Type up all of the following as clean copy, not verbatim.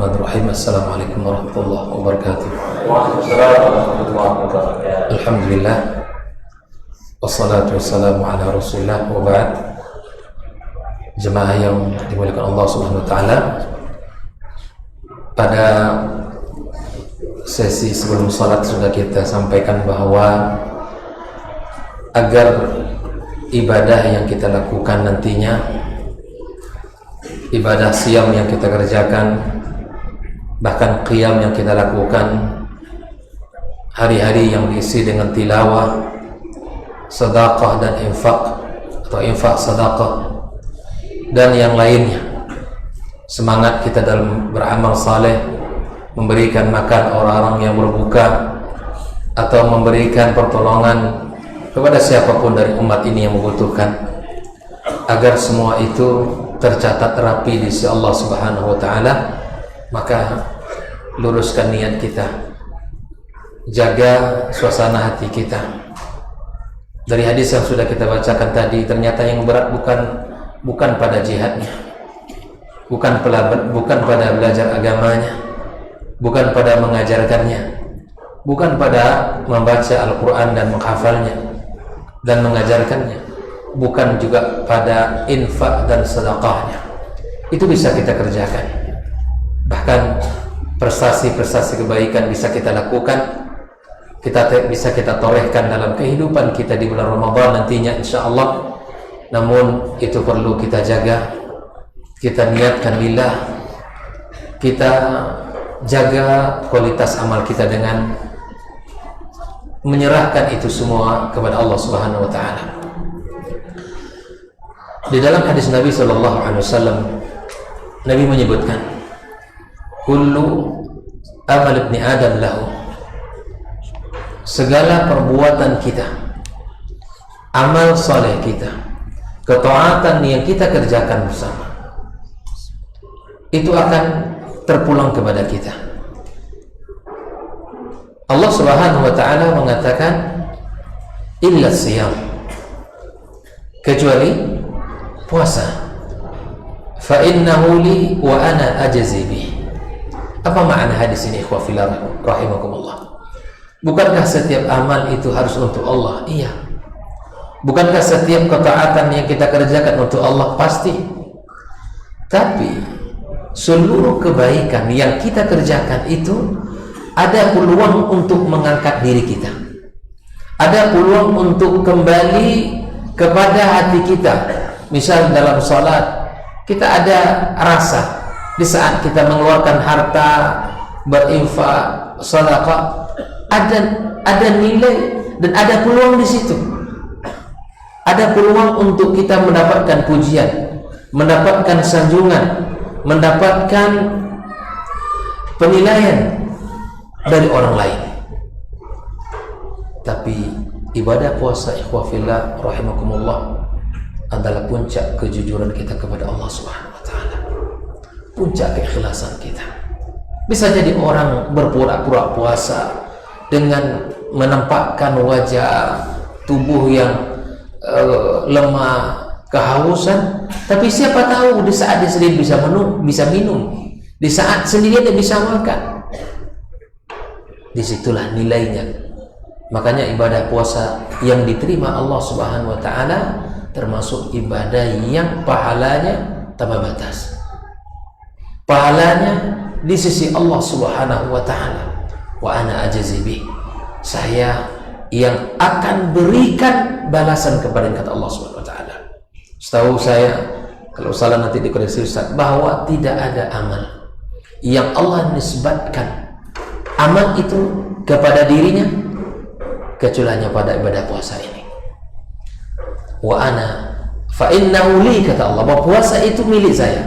Bismillahirrahmanirrahim. Assalamualaikum warahmatullahi wabarakatuh. Waalaikumsalam warahmatullahi wabarakatuh. Alhamdulillah, wassalatu wassalamu ala rasulillah, wa ba'd. Jemaah yang dimuliakan Allah subhanahu wa ta'ala, pada sesi sebelum salat sudah kita sampaikan bahwa agar ibadah yang kita lakukan nantinya, ibadah siam yang kita kerjakan, bahkan qiyam yang kita lakukan, hari-hari yang diisi dengan tilawah, sedekah dan infak atau infak sedekah dan yang lainnya, semangat kita dalam beramal saleh, memberikan makan orang-orang yang berbuka atau memberikan pertolongan kepada siapapun dari umat ini yang membutuhkan, agar semua itu tercatat rapi di sisi Allah Subhanahu wa taala. Maka luruskan niat kita, jaga suasana hati kita. Dari hadis yang sudah kita bacakan tadi, ternyata yang berat bukan pada jihadnya, bukan pada belajar agamanya, bukan pada mengajarkannya, bukan pada membaca Al-Quran dan menghafalnya dan mengajarkannya, bukan juga pada infak dan sedekahnya. Itu bisa kita kerjakan. Bahkan prestasi-prestasi kebaikan bisa kita lakukan, bisa kita torehkan dalam kehidupan kita di bulan Ramadan nantinya insyaallah. Namun itu perlu kita jaga, kita niatkan lillah, kita jaga kualitas amal kita dengan menyerahkan itu semua kepada Allah Subhanahu wa taala. Di dalam hadis Nabi sallallahu alaihi wasallam, Nabi menyebutkan, kullu amal ibni Adam lahu, segala perbuatan kita, amal soleh kita, ketaatan yang kita kerjakan bersama, itu akan terpulang kepada kita. Allah Subhanahu wa ta'ala mengatakan, illa siyam, kecuali puasa, fa innahu li wa ana ajzi bih. Apa makna hadis ini, ikhwah fillah rahimakumullah? Bukankah setiap amal itu harus untuk Allah? Iya. Bukankah setiap ketaatan yang kita kerjakan untuk Allah? Pasti. Tapi seluruh kebaikan yang kita kerjakan itu ada peluang untuk mengangkat diri kita, ada peluang untuk kembali kepada hati kita. Misal dalam salat kita ada rasa, di saat kita mengeluarkan harta, berinfak, sedekah, ada nilai dan ada peluang di situ. Ada peluang untuk kita mendapatkan pujian, mendapatkan sanjungan, mendapatkan penilaian dari orang lain. Tapi ibadah puasa, ikhwah fillah rahimakumullah, adalah puncak kejujuran kita kepada Allah Subhanahu wa taala, puncak keikhlasan kita. Bisa jadi orang berpura-pura puasa dengan menampakkan wajah tubuh yang lemah, kehausan, tapi siapa tahu di saat dia sendiri bisa minum, di saat sendiri dia bisa makan. Disitulah nilainya. Makanya ibadah puasa yang diterima Allah Subhanahu wa ta'ala termasuk ibadah yang pahalanya tanpa batas. Pahalanya di sisi Allah Subhanahu wa ta'ala. Wa ana ajzi bih, saya yang akan berikan balasan kepada, kata Allah Subhanahu wa ta'ala. Setahu saya, kalau salah nanti dikoreksi Ustaz, bahwa tidak ada amal yang Allah nisbatkan amal itu kepada dirinya kecuali hanya pada ibadah puasa ini. Wa ana fa innahu li, kata Allah, bahwa puasa itu milik saya.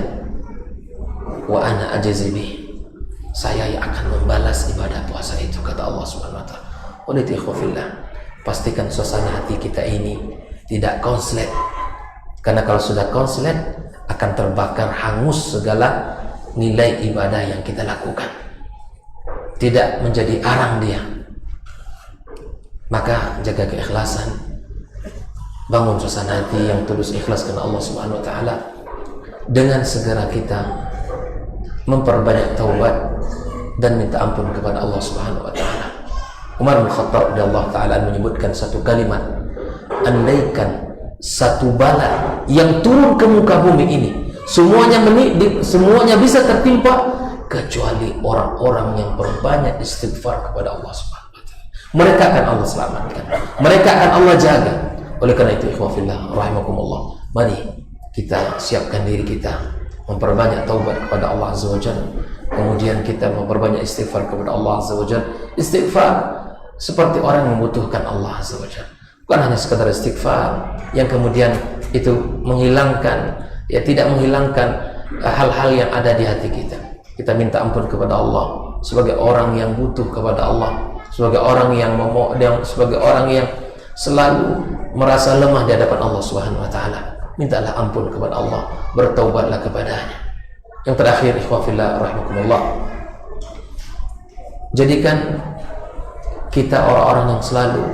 Wa ana ajzi bih, saya yang akan membalas ibadah puasa itu, kata Allah Subhanahu wa ta'ala. Oleh itu ikhwafillah, pastikan suasana hati kita ini tidak konslet, karena kalau sudah konslet akan terbakar hangus segala nilai ibadah yang kita lakukan, tidak menjadi arang dia. Maka jaga keikhlasan, bangun suasana hati yang tulus ikhlas karena Allah Subhanahu wa ta'ala, dengan segera kita memperbanyak taubat dan minta ampun kepada Allah Subhanahu wa taala. Umar bin Khattab radhiyallahu taala menyebutkan satu kalimat, andaikan satu bala yang turun ke muka bumi ini semuanya bisa tertimpa kecuali orang-orang yang berbanyak istighfar kepada Allah Subhanahu wa taala. Mereka akan Allah selamatkan. Mereka akan Allah jaga. Oleh karena itu ikhwah fillah rahimakumullah, mari kita siapkan diri kita memperbanyak taubat kepada Allah Azza wa Jalla. Kemudian kita memperbanyak istighfar kepada Allah Azza wa Jalla. Istighfar seperti orang yang membutuhkan Allah Azza wa Jalla. Bukan hanya sekadar istighfar yang kemudian itu menghilangkan, tidak menghilangkan hal-hal yang ada di hati kita. Kita minta ampun kepada Allah sebagai orang yang butuh kepada Allah, sebagai orang yang selalu merasa lemah di hadapan Allah Subhanahu wa taala. Mintalah ampun kepada Allah, bertaubatlah kepadanya. Yang terakhir ikhwah fillah rahimakumullah, jadikan kita orang-orang yang selalu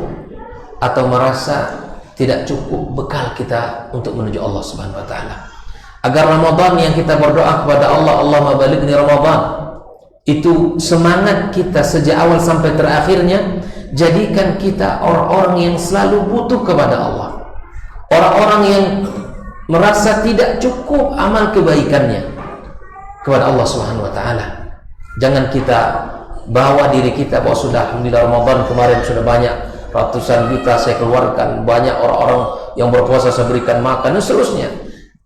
atau merasa tidak cukup bekal kita untuk menuju Allah Subhanahu wa taala. Agar Ramadan yang kita berdoa kepada Allah, Allahumma balighni Ramadan, itu semangat kita sejak awal sampai terakhirnya. Jadikan kita orang-orang yang selalu butuh kepada Allah, orang-orang yang merasa tidak cukup amal kebaikannya kepada Allah Subhanahu wa taala. Jangan kita bawa diri kita bahwa sudah alhamdulillah Ramadan kemarin sudah banyak ratusan juta saya keluarkan, banyak orang-orang yang berpuasa saya berikan makan dan seterusnya.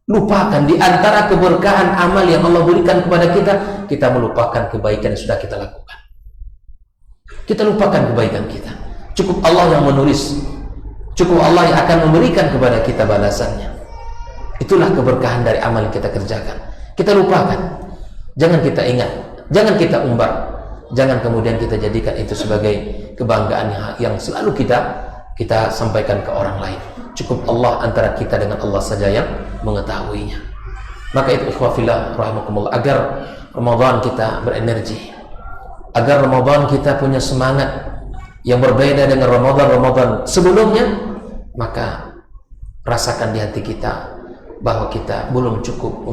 Lupakan di antara keberkahan amal yang Allah berikan kepada kita, kita melupakan kebaikan yang sudah kita lakukan. Kita lupakan kebaikan kita. Cukup Allah yang menulis, cukup Allah yang akan memberikan kepada kita balasannya. Itulah keberkahan dari amal yang kita kerjakan. Kita lupakan, jangan kita ingat, jangan kita umbar, jangan kemudian kita jadikan itu sebagai kebanggaan yang selalu kita sampaikan ke orang lain. Cukup Allah antara kita dengan Allah saja yang mengetahuinya. Maka itu ikhwah fillah rahimakumullah, agar Ramadan kita berenergi, agar Ramadan kita punya semangat yang berbeda dengan Ramadan sebelumnya, maka rasakan di hati kita bahwa kita belum cukup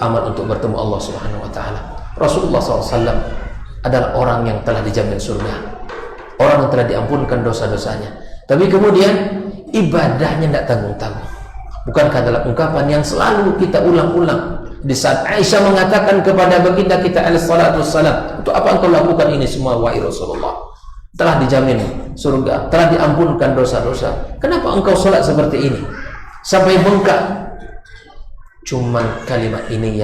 amal untuk bertemu Allah Subhanahu wa taala. Rasulullah SAW adalah orang yang telah dijamin surga, orang yang telah diampunkan dosa-dosanya, tapi kemudian ibadahnya tidak tanggung-tanggung. Bukankah dalam ungkapan yang selalu kita ulang-ulang di saat Aisyah mengatakan kepada baginda kita alaihissalatu wassalam, untuk apa engkau lakukan ini semua wahai Rasulullah? Telah dijamin surga, telah diampunkan dosa-dosa, kenapa engkau salat seperti ini sampai bengkak? Cuman kalimat ini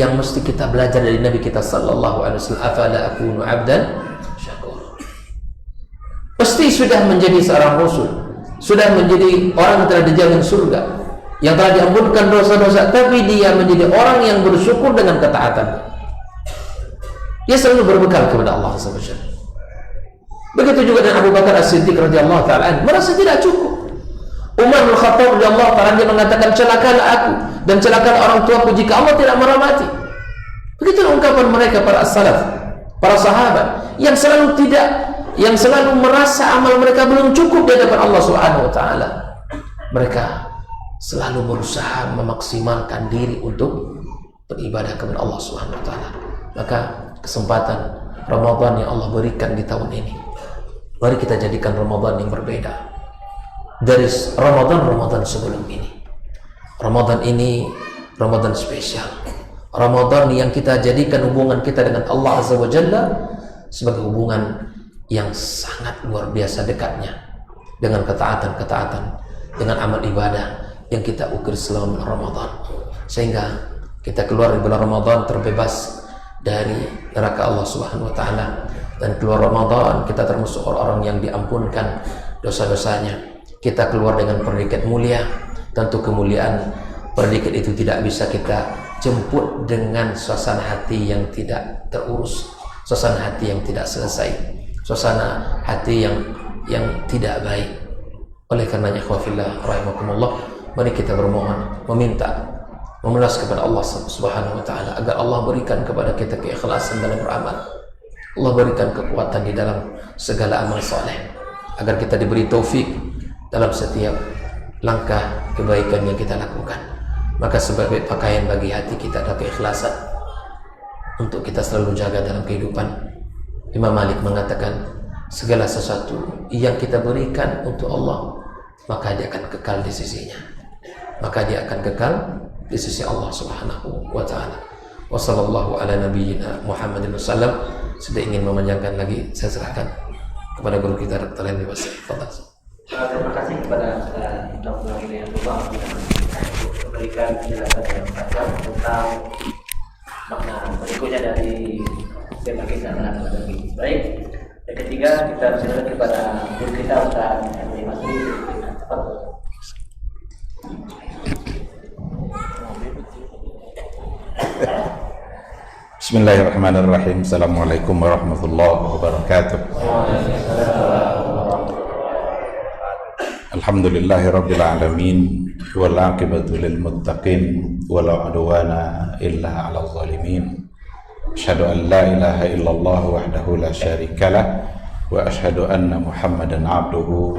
yang mesti kita belajar dari Nabi kita sallallahu alaihi wasallam, afala akunu abdan syakur. Pasti sudah menjadi seorang rasul, sudah menjadi orang yang telah dijamin surga, yang telah diampunkan dosa-dosa, tapi dia menjadi orang yang bersyukur dengan ketaatannya. Dia selalu berbekal kepada Allah Subhanahu wa taala. Begitu juga dengan Abu Bakar As-Siddiq radhiyallahu taala, merasa tidak cukup. Umar bin Khattab radhiyallahu taala dia mengatakan, celakalah aku dan celakalah orang tuaku jika Allah tidak merahmati. Begitulah ungkapan mereka para salaf, para sahabat yang selalu merasa amal mereka belum cukup di hadapan Allah Subhanahu wa taala. Mereka selalu berusaha memaksimalkan diri untuk beribadah kepada Allah Subhanahu wa taala. Maka kesempatan Ramadan yang Allah berikan di tahun ini, mari kita jadikan Ramadan yang berbeda dari Ramadan sebelum ini. Ramadan ini Ramadan spesial, Ramadan yang kita jadikan hubungan kita dengan Allah Azza wa Jalla sebagai hubungan yang sangat luar biasa dekatnya, dengan ketaatan-ketaatan, dengan amal ibadah yang kita ukir selama Ramadan, sehingga kita keluar di bulan Ramadan terbebas dari neraka Allah Subhanahu wa taala, dan keluar Ramadan kita termasuk orang-orang yang diampunkan dosa-dosanya. Kita keluar dengan predikat mulia. Tentu kemuliaan predikat itu tidak bisa kita jemput dengan suasana hati yang tidak terurus, suasana hati yang tidak selesai, suasana hati yang tidak baik. Oleh karenanya ikhwah fillah rahimakumullah, mari kita bermohon, memelas kepada Allah Subhanahu wa taala agar Allah berikan kepada kita keikhlasan dalam beramal. Allah berikan kekuatan di dalam segala amal saleh, agar kita diberi taufik dalam setiap langkah kebaikan yang kita lakukan. Maka sebagai pakaian bagi hati kita adalah keikhlasan untuk kita selalu jaga dalam kehidupan. Imam Malik mengatakan, segala sesuatu yang kita berikan untuk Allah, maka dia akan kekal di sisinya. Maka dia akan kekal di sisi Allah Subhanahu wa ta'ala. Wa sallallahu ala nabiyyina Muhammadin wasallam. Sudah ingin memanjangkan lagi, saya serahkan kepada guru kita Dr. Henry Basri. Terima kasih kepada Dr. Hidayatullah yang memberikan penjelasan yang panjang tentang makna berikutnya dari tema kita terhadap tadi. Baik, yang ketiga kita berserah kepada guru kita Ustaz Henry Basri. Bismillahirrahmanirrahim. Assalamualaikum warahmatullahi wabarakatuh. Alhamdulillahirabbil alamin wal 'aqibatu lil muttaqin wala 'udwana illa 'alal zalimin. Asyhadu an la ilaha illallah wahdahu la syarikalah wa asyhadu anna Muhammadan 'abduhu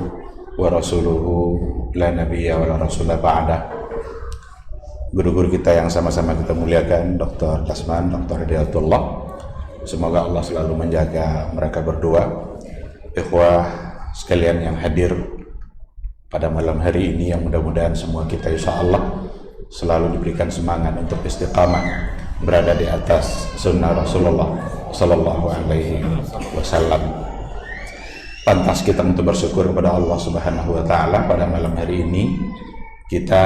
wa rasuluhu la nabiyya wa la rasula ba'da. Guru-guru kita yang sama-sama kita muliakan, Dr. Dasman, Dr. Hidayatullah, semoga Allah selalu menjaga mereka berdua. Ikhwah sekalian yang hadir pada malam hari ini, yang mudah-mudahan semua kita insya Allah selalu diberikan semangat untuk istiqamah berada di atas sunnah Rasulullah Sallallahu Alaihi Wasallam. Pantas kita untuk bersyukur kepada Allah Subhanahu Wa Taala pada malam hari ini kita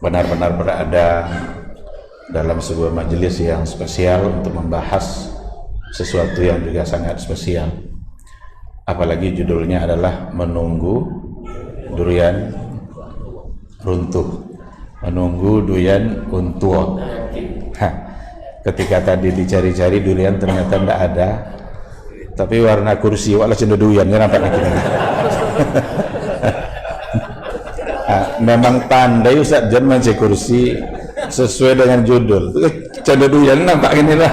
benar-benar berada dalam sebuah majelis yang spesial untuk membahas sesuatu yang juga sangat spesial. Apalagi judulnya adalah menunggu durian runtuh, menunggu durian untuh. Ketika tadi dicari-cari durian ternyata tidak ada, tapi warna kursi wala cendu durian ya nampaknya kita. Memang pandai Ustaz Jan mencari kursi sesuai dengan judul. Cendu durian nampak ini lah.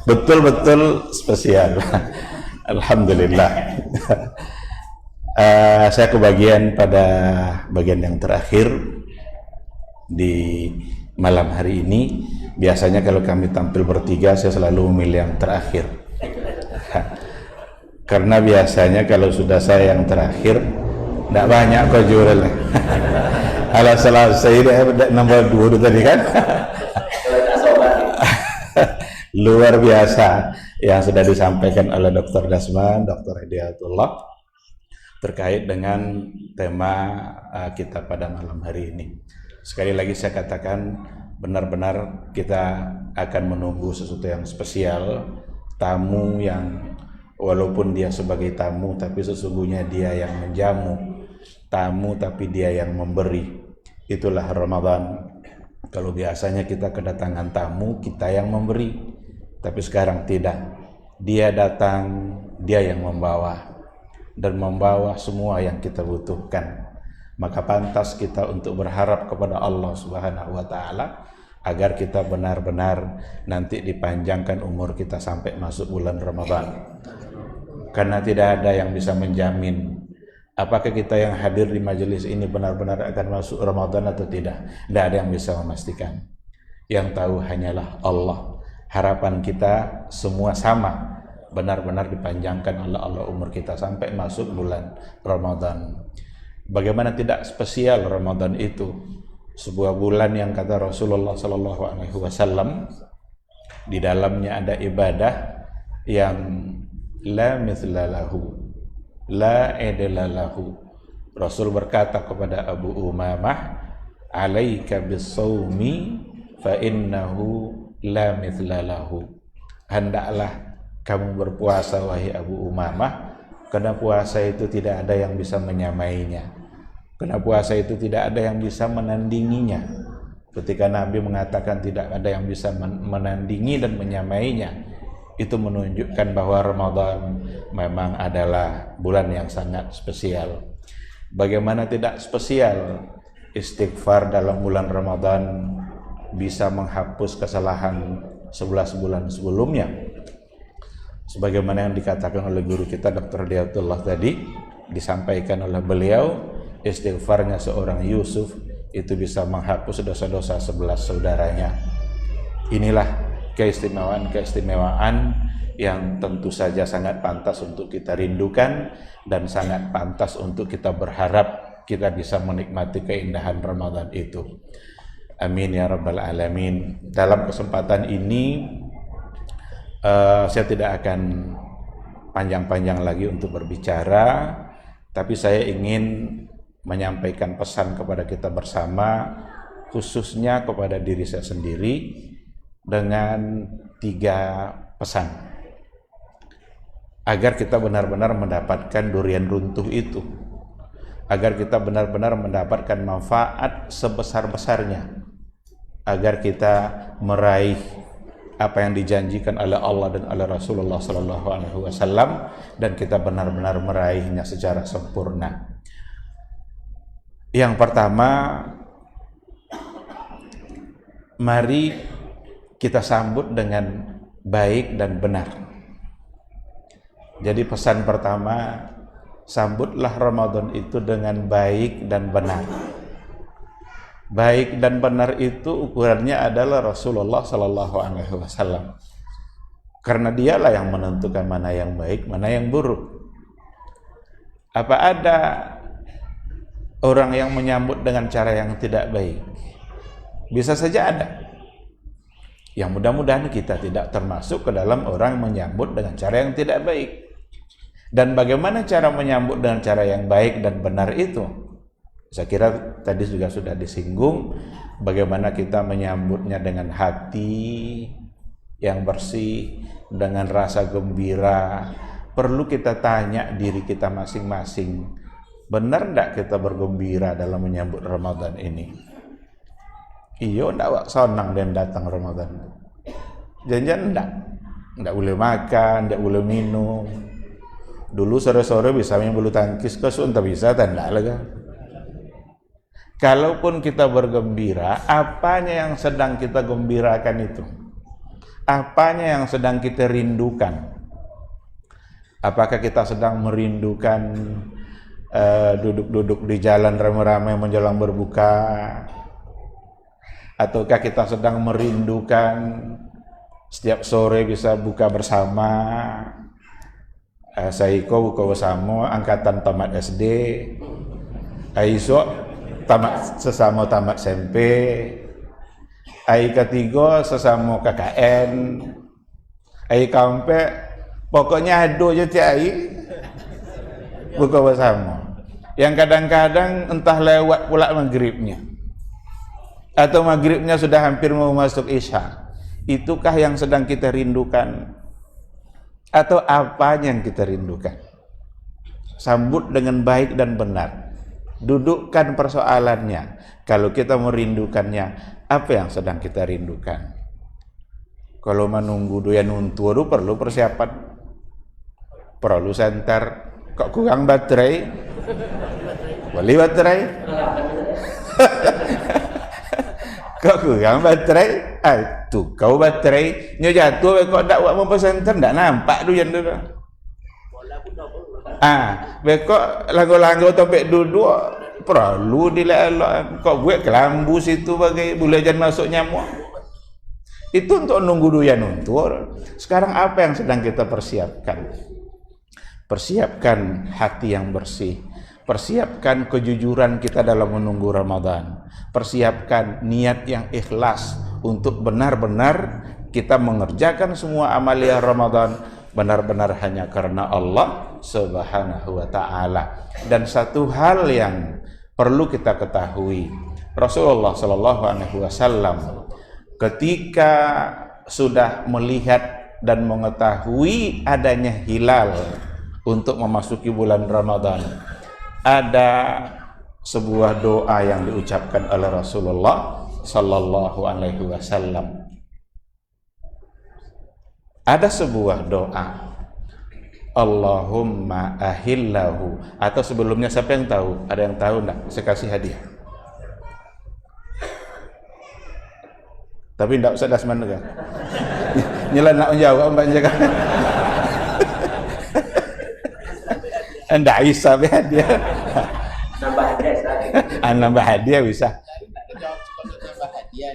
Betul-betul spesial. Alhamdulillah. Saya kebagian pada bagian yang terakhir di malam hari ini. Biasanya kalau kami tampil bertiga, saya selalu memilih yang terakhir. Karena biasanya kalau sudah saya yang terakhir, tidak banyak kok jualnya. Alah selesai nomor 2 tadi kan. Luar biasa yang sudah disampaikan oleh Dr. Dasman, Dr. Hidayatullah terkait dengan tema kita pada malam hari ini. Sekali lagi saya katakan, benar-benar kita akan menunggu sesuatu yang spesial, tamu yang walaupun dia sebagai tamu tapi sesungguhnya dia yang menjamu, tamu tapi dia yang memberi. Itulah Ramadan. Kalau biasanya kita kedatangan tamu, kita yang memberi, tapi sekarang tidak. Dia datang, dia yang membawa, dan membawa semua yang kita butuhkan. Maka pantas kita untuk berharap kepada Allah Subhanahu wa Ta'ala agar kita benar-benar nanti dipanjangkan umur kita sampai masuk bulan Ramadan. Karena tidak ada yang bisa menjamin apakah kita yang hadir di majelis ini benar-benar akan masuk Ramadan atau tidak. Tidak ada yang bisa memastikan. Yang tahu hanyalah Allah. Harapan kita semua sama, benar-benar dipanjangkan oleh Allah umur kita sampai masuk bulan Ramadan. Bagaimana tidak spesial Ramadan itu? Sebuah bulan yang kata Rasulullah Sallallahu Alaihi Wasallam di dalamnya ada ibadah yang la mithla lahu, la idla lahu. Rasul berkata kepada Abu Umamah, alaika bis-sawmi fa innahu la mithla lahu. Hendaklah kamu berpuasa wahai Abu Umamah, karena puasa itu tidak ada yang bisa menyamainya. Karena puasa itu tidak ada yang bisa menandinginya. Ketika Nabi mengatakan tidak ada yang bisa menandingi dan menyamainya, itu menunjukkan bahwa Ramadan memang adalah bulan yang sangat spesial. Bagaimana tidak spesial istighfar dalam bulan Ramadan bisa menghapus kesalahan 11 bulan sebelumnya. Sebagaimana yang dikatakan oleh guru kita Dr. Hidayatullah tadi, disampaikan oleh beliau, istighfarnya seorang Yusuf itu bisa menghapus dosa-dosa 11 saudaranya. Inilah keistimewaan yang tentu saja sangat pantas untuk kita rindukan dan sangat pantas untuk kita berharap kita bisa menikmati keindahan Ramadan itu. Amin ya rabbal alamin. Dalam kesempatan ini saya tidak akan panjang-panjang lagi untuk berbicara, tapi saya ingin menyampaikan pesan kepada kita bersama, khususnya kepada diri saya sendiri, dengan 3 pesan agar kita benar-benar mendapatkan durian runtuh itu, agar kita benar-benar mendapatkan manfaat sebesar-besarnya, agar kita meraih apa yang dijanjikan oleh Allah dan oleh Rasulullah SAW, dan kita benar-benar meraihnya secara sempurna. Yang pertama, mari kita sambut dengan baik dan benar. Jadi pesan pertama, sambutlah Ramadan itu dengan baik dan benar. Baik dan benar itu ukurannya adalah Rasulullah SAW, karena dialah yang menentukan mana yang baik, mana yang buruk. Apa ada orang yang menyambut dengan cara yang tidak baik? Bisa saja ada. Yang mudah-mudahan kita tidak termasuk ke dalam orang menyambut dengan cara yang tidak baik. Dan bagaimana cara menyambut dengan cara yang baik dan benar itu? Saya kira tadi juga sudah disinggung, bagaimana kita menyambutnya dengan hati yang bersih, dengan rasa gembira. Perlu kita tanya diri kita masing-masing, benar enggak kita bergembira dalam menyambut Ramadan ini? Iyo enggak wak sonang dan datang Ramadan. Jangan enggak boleh makan, enggak boleh minum. Dulu sore-sore bisa main bulu tangkis, kesun tak bisa, tanda lah. Kalaupun kita bergembira, apanya yang sedang kita gembirakan itu? Apanya yang sedang kita rindukan? Apakah kita sedang merindukan duduk-duduk di jalan ramai-ramai menjelang berbuka? Ataukah kita sedang merindukan setiap sore bisa buka bersama? Saiko buka bersama angkatan tamat SD, Aiso sesama tamat SMP, Ai ketiga sesama KKN, Ai kampe pokoknya ado je tiap hari buka bersama. Yang kadang-kadang entah lewat pula maghribnya, atau maghribnya sudah hampir mau masuk isya. Itukah yang sedang kita rindukan? Atau apa yang kita rindukan? Sambut dengan baik dan benar. Dudukkan persoalannya. Kalau kita merindukannya, apa yang sedang kita rindukan? Kalau menunggu doyan untu itu perlu persiapan, perlu senter. Kok kurang baterai? Boleh baterai? Kok kurang baterai? Tuh kau baterai nyo jatuh kok ndak buat mempesanter ndak nampak doyan tu. Bekok langgo-langgo topek duduk perlu dilelok. Kok buat kelambu situ bagai bulajan masuk nyamuk. Itu untuk nunggu doyan untur. Sekarang apa yang sedang kita persiapkan? Persiapkan hati yang bersih. Persiapkan kejujuran kita dalam menunggu Ramadan. Persiapkan niat yang ikhlas untuk benar-benar kita mengerjakan semua amalia Ramadan benar-benar hanya karena Allah Subhanahu wa ta'ala. Dan satu hal yang perlu kita ketahui, Rasulullah sallallahu alaihi wasallam ketika sudah melihat dan mengetahui adanya hilal untuk memasuki bulan Ramadan, ada sebuah doa yang diucapkan oleh Rasulullah sallallahu alaihi wasallam. Ada sebuah doa, Allahumma ahillahu, atau sebelumnya siapa yang tahu? Ada yang tahu enggak? Saya kasih hadiah. Tapi enggak usah dasman juga. Nyelan nak menjawab mbak jaga. Enggak bisa hadiah. Nambah hadiah. Nambah hadiah bisa. Jawab sebagai nambah hadiah.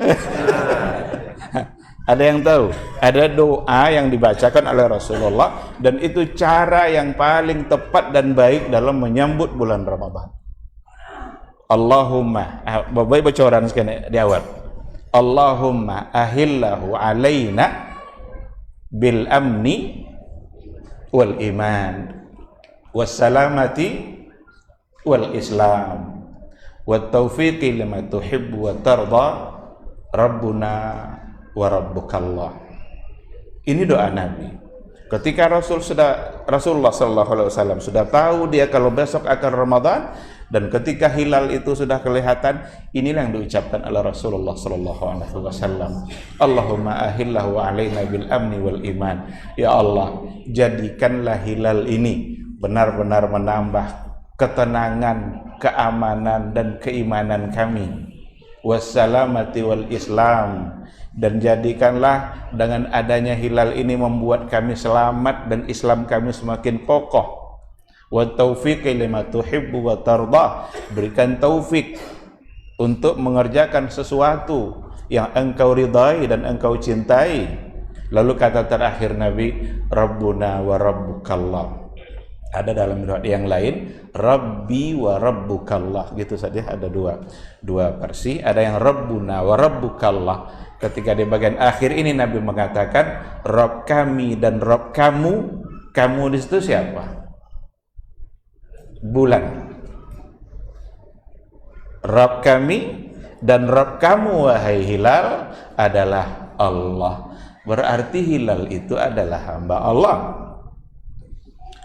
Ada yang tahu? Ada doa yang dibacakan oleh Rasulullah dan itu cara yang paling tepat dan baik dalam menyambut bulan Ramadan. Allahumma, Bapak bocoran sekali di awal. Allahumma ahillahu alaina bil amni wal iman wassalamati wal islam wat taufiqi lima tuhibbu wa tarda rabbuna wa rabbukallah. Ini doa Nabi. Ketika Rasulullah sallallahu alaihi wasallam sudah tahu dia kalau besok akan Ramadan dan ketika hilal itu sudah kelihatan, inilah yang diucapkan oleh Rasulullah sallallahu alaihi wasallam. Allahumma ahillahu alaina bil amni wal iman. Ya Allah, jadikanlah hilal ini benar-benar menambah ketenangan, keamanan dan keimanan kami. Wassalamati wal islam, dan jadikanlah dengan adanya hilal ini membuat kami selamat dan Islam kami semakin kokoh. Wa taufiqi lima tuhibbu wa tarda, berikan taufik untuk mengerjakan sesuatu yang engkau ridai dan engkau cintai. Lalu kata terakhir Nabi, Rabbuna wa rabbukallah. Ada dalam riwayat yang lain Rabbi wa rabbukallah, gitu saja. Ada dua versi. Ada yang Rabbuna wa rabbukallah. Ketika di bagian akhir ini Nabi mengatakan Rabb kami dan Rabb kamu. Kamu di situ siapa? Bulan. Rabb kami dan Rabb kamu wahai hilal adalah Allah. Berarti hilal itu adalah hamba Allah.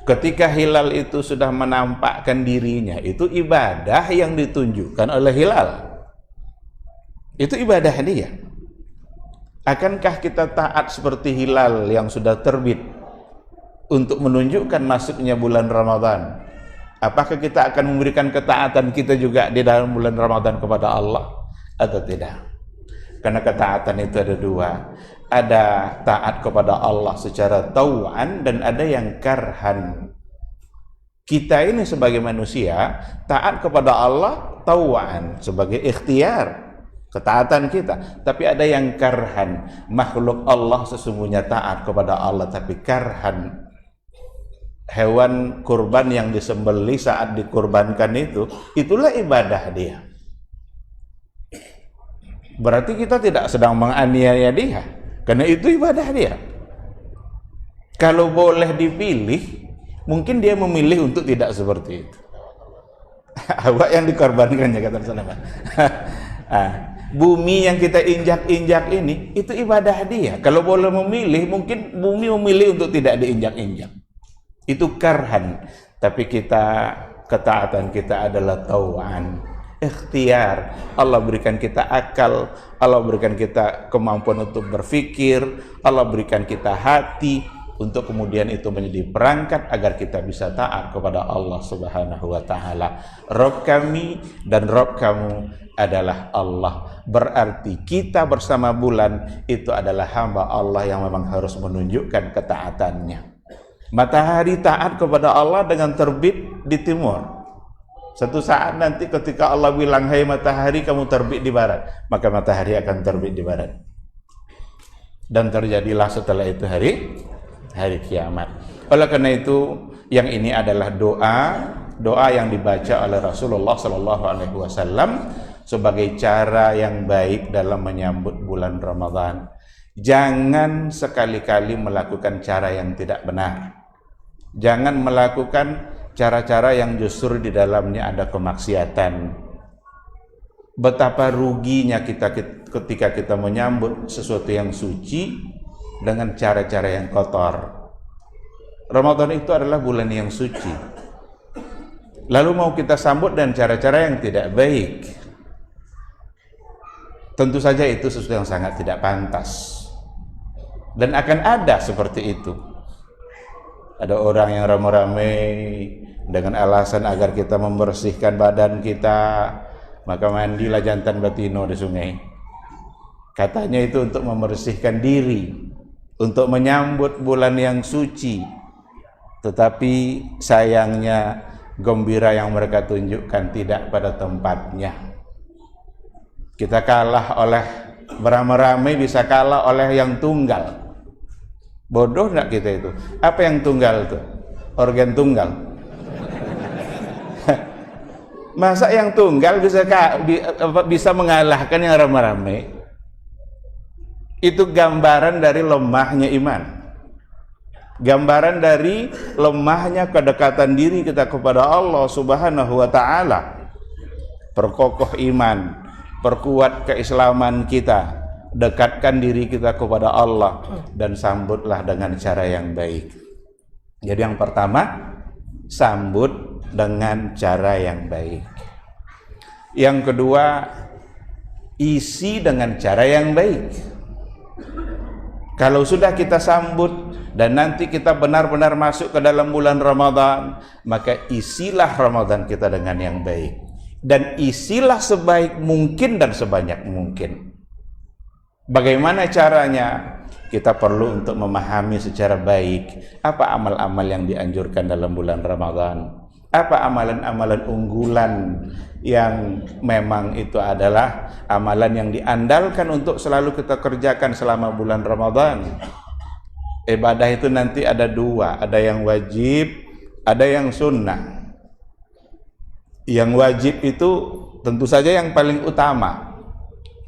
Ketika hilal itu sudah menampakkan dirinya, itu ibadah yang ditunjukkan oleh hilal. Itu ibadah dia. Akankah kita taat seperti hilal yang sudah terbit untuk menunjukkan masuknya bulan Ramadan? Apakah kita akan memberikan ketaatan kita juga di dalam bulan Ramadan kepada Allah atau tidak? Karena ketaatan itu ada dua. Ada taat kepada Allah secara tau'an dan ada yang karhan. Kita ini sebagai manusia taat kepada Allah tau'an sebagai ikhtiar, ketaatan kita. Tapi ada yang karhan. Makhluk Allah sesungguhnya taat kepada Allah tapi karhan. Hewan kurban yang disembelih saat dikurbankan itulah ibadah dia. Berarti kita tidak sedang menganiaya dia, karena itu ibadah dia. Kalau boleh dipilih, mungkin dia memilih untuk tidak seperti itu. Awak yang dikorbankan ya kata Rasulullah. Bumi yang kita injak-injak ini, itu ibadah dia. Kalau boleh memilih, mungkin bumi memilih untuk tidak diinjak-injak. Itu karhan. Tapi ketaatan kita adalah tau'an, ikhtiar. Allah berikan kita akal, Allah berikan kita kemampuan untuk berpikir, Allah berikan kita hati untuk kemudian itu menjadi perangkat agar kita bisa taat kepada Allah Subhanahu wa taala. Rabb kami dan Rabb kamu adalah Allah. Berarti kita bersama bulan itu adalah hamba Allah yang memang harus menunjukkan ketaatannya. Matahari taat kepada Allah dengan terbit di timur. Satu saat nanti ketika Allah bilang, "Hai matahari, kamu terbit di barat," maka matahari akan terbit di barat. Dan terjadilah setelah itu hari kiamat. Oleh karena itu, yang ini adalah doa yang dibaca oleh Rasulullah sallallahu alaihi wasallam sebagai cara yang baik dalam menyambut bulan Ramadan. Jangan sekali-kali melakukan cara yang tidak benar. Jangan melakukan cara-cara yang justru di dalamnya ada kemaksiatan. Betapa ruginya kita ketika kita menyambut sesuatu yang suci dengan cara-cara yang kotor. Ramadan itu adalah bulan yang suci. Lalu mau kita sambut dengan cara-cara yang tidak baik. Tentu saja itu sesuatu yang sangat tidak pantas. Dan akan ada seperti itu. Ada orang yang ramai-ramai dengan alasan agar kita membersihkan badan kita, maka mandilah jantan batino di sungai. Katanya itu untuk membersihkan diri, untuk menyambut bulan yang suci. Tetapi sayangnya gembira yang mereka tunjukkan tidak pada tempatnya. Kita kalah oleh beramai-ramai, bisa kalah oleh yang tunggal. Bodoh enggak kita itu? Apa yang tunggal itu? Organ tunggal. Masa yang tunggal bisa mengalahkan yang ramai-ramai? Itu gambaran dari lemahnya iman. Gambaran dari lemahnya kedekatan diri kita kepada Allah Subhanahu wa taala. Perkokoh iman, perkuat keislaman kita, dekatkan diri kita kepada Allah, dan sambutlah dengan cara yang baik. Jadi yang pertama, sambut dengan cara yang baik. Yang kedua, isi dengan cara yang baik. Kalau sudah kita sambut dan nanti kita benar-benar masuk ke dalam bulan Ramadan, maka isilah Ramadan kita dengan yang baik, dan isilah sebaik mungkin dan sebanyak mungkin. Bagaimana caranya? Kita perlu untuk memahami secara baik apa amal-amal yang dianjurkan dalam bulan Ramadan, apa amalan-amalan unggulan yang memang itu adalah amalan yang diandalkan untuk selalu kita kerjakan selama bulan Ramadan. Ibadah itu nanti ada dua, ada yang wajib, ada yang sunnah. Yang wajib itu tentu saja yang paling utama.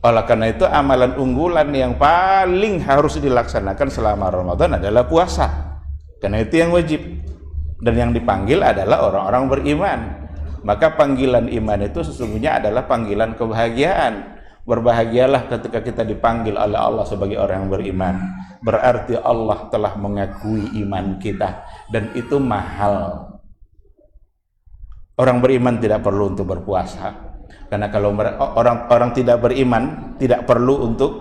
Oleh karena itu amalan unggulan yang paling harus dilaksanakan selama Ramadan adalah puasa. Karena itu yang wajib. Dan yang dipanggil adalah orang-orang beriman. Maka panggilan iman itu sesungguhnya adalah panggilan kebahagiaan. Berbahagialah ketika kita dipanggil oleh Allah sebagai orang yang beriman. Berarti Allah telah mengakui iman kita, dan itu mahal. Orang beriman tidak perlu untuk berpuasa. Karena kalau orang tidak beriman tidak perlu untuk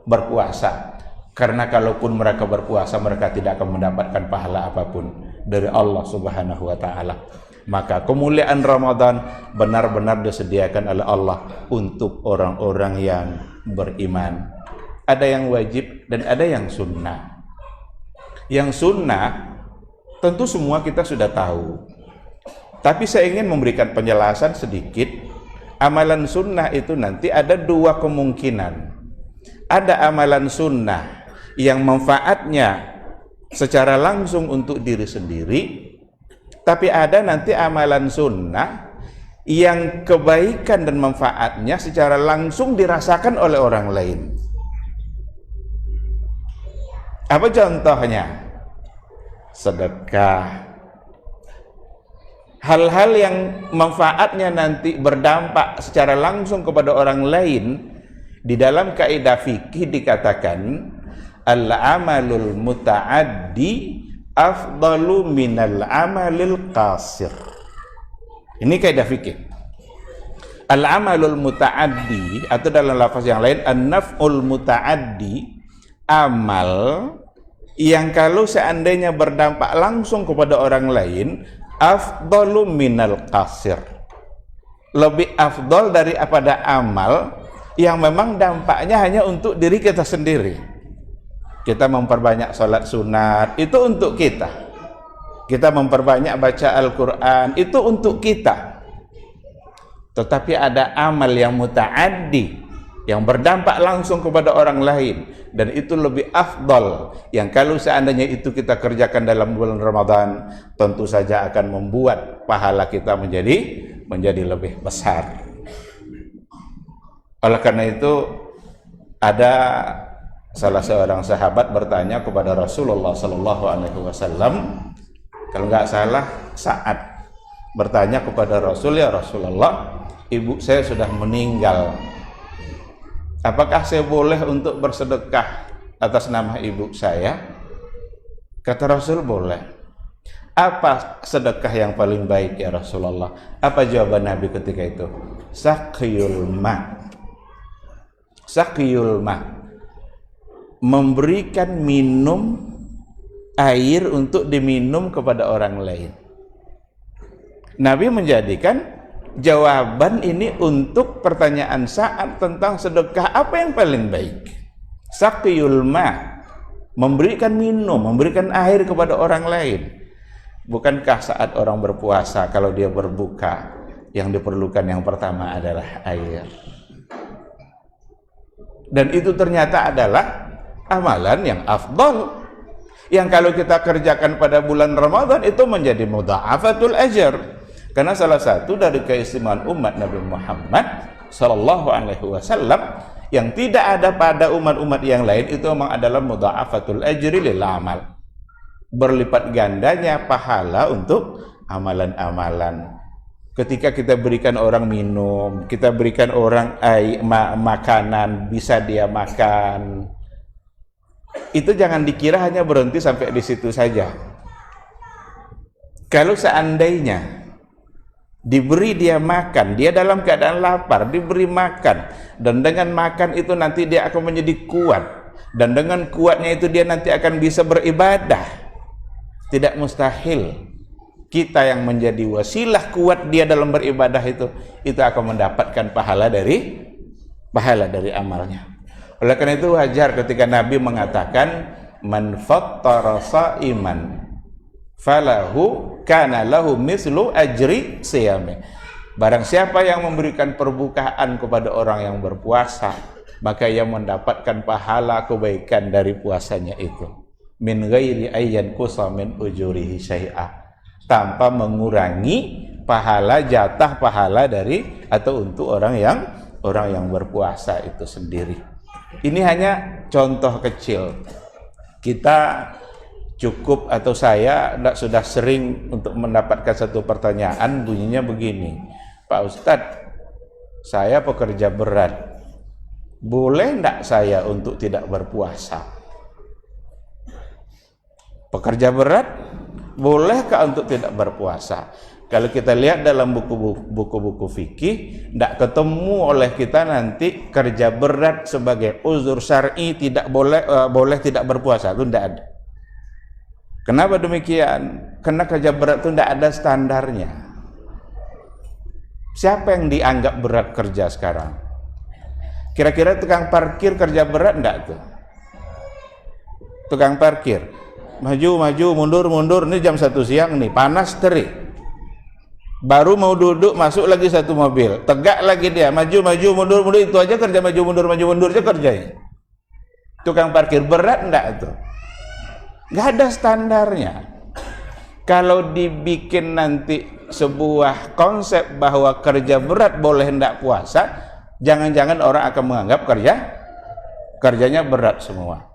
berpuasa. Karena kalaupun mereka berpuasa, mereka tidak akan mendapatkan pahala apapun dari Allah Subhanahu wa taala. Maka kemuliaan Ramadan benar-benar disediakan oleh Allah untuk orang-orang yang beriman. Ada yang wajib dan ada yang sunnah. Yang sunnah tentu semua kita sudah tahu. Tapi saya ingin memberikan penjelasan sedikit. Amalan sunnah itu nanti ada dua kemungkinan. Ada amalan sunnah yang manfaatnya secara langsung untuk diri sendiri, tapi ada nanti amalan sunnah yang kebaikan dan manfaatnya secara langsung dirasakan oleh orang lain. Apa contohnya? Sedekah. Hal-hal yang manfaatnya nanti berdampak secara langsung kepada orang lain, di dalam kaidah fikih dikatakan al-amalul muta'addi afdalu minal amalil qasir. Ini kaidah fikih. Al-amalul muta'addi, atau dalam lafaz yang lain an-naf'ul muta'addi, amal yang kalau seandainya berdampak langsung kepada orang lain, afdalu minal qasir, lebih afdal daripada amal yang memang dampaknya hanya untuk diri kita sendiri. Kita memperbanyak sholat sunat, itu untuk kita. Kita memperbanyak baca Al-Quran, itu untuk kita. Tetapi ada amal yang muta'addi, yang berdampak langsung kepada orang lain, dan itu lebih afdal, yang kalau seandainya itu kita kerjakan dalam bulan Ramadan, tentu saja akan membuat pahala kita menjadi lebih besar. Oleh karena itu, ada salah seorang sahabat bertanya kepada Rasulullah SAW, kalau nggak salah Sa'ad bertanya kepada Rasul, ya Rasulullah, ibu saya sudah meninggal. Apakah saya boleh untuk bersedekah atas nama ibu saya? Kata Rasul, boleh. Apa sedekah yang paling baik ya Rasulullah? Apa jawaban Nabi ketika itu? Saqiyul ma. Saqiyul ma. Memberikan minum air untuk diminum kepada orang lain. Nabi menjadikan jawaban ini untuk pertanyaan Sa'ad tentang sedekah apa yang paling baik. Saqiyul ma, memberikan minum, memberikan air kepada orang lain. Bukankah saat orang berpuasa kalau dia berbuka yang diperlukan yang pertama adalah air? Dan itu ternyata adalah amalan yang afdal, yang kalau kita kerjakan pada bulan Ramadan itu menjadi mudha'afatul ajr. Karena salah satu dari keistimewaan umat Nabi Muhammad sallallahu alaihi wasallam yang tidak ada pada umat-umat yang lain itu memang adalah mudha'afatul ajri lil amal. Berlipat gandanya pahala untuk amalan-amalan. Ketika kita berikan orang minum, kita berikan orang makanan, bisa dia makan, itu jangan dikira hanya berhenti sampai di situ saja. Kalau seandainya diberi dia makan, dia dalam keadaan lapar, diberi makan, dan dengan makan itu nanti dia akan menjadi kuat, dan dengan kuatnya itu dia nanti akan bisa beribadah. Tidak mustahil kita yang menjadi wasilah kuat dia dalam beribadah itu akan mendapatkan pahala dari amalnya. Oleh karena itu wajar ketika Nabi mengatakan man fattara sha'iman falahu kana lahu mislu ajri siyami. Barang siapa yang memberikan perbukaan kepada orang yang berpuasa, maka ia mendapatkan pahala kebaikan dari puasanya itu. Min ghairi ayyan qusa min ujurihi syai'a, tanpa mengurangi jatah pahala dari atau untuk orang yang berpuasa itu sendiri. Ini hanya contoh kecil. Kita cukup atau saya sudah sering untuk mendapatkan satu pertanyaan, bunyinya begini, Pak Ustadz, saya pekerja berat, boleh enggak saya untuk tidak berpuasa? Pekerja berat, bolehkah untuk tidak berpuasa? Kalau kita lihat dalam buku-buku fikih, tidak ketemu oleh kita nanti kerja berat sebagai uzur syar'i tidak boleh tidak berpuasa, itu tidak ada. Kenapa demikian? Karena kerja berat itu tidak ada standarnya. Siapa yang dianggap berat kerja sekarang? Kira-kira tukang parkir kerja berat enggak tuh? Tukang parkir maju, mundur, ini jam 1 siang nih, panas terik. Baru mau duduk, masuk lagi satu mobil, tegak lagi dia, maju, mundur, itu aja kerja maju, mundur aja kerjanya. Tukang parkir berat enggak itu? Enggak ada standarnya. Kalau dibikin nanti sebuah konsep bahwa kerja berat boleh enggak puasa, jangan-jangan orang akan menganggap kerjanya berat semua.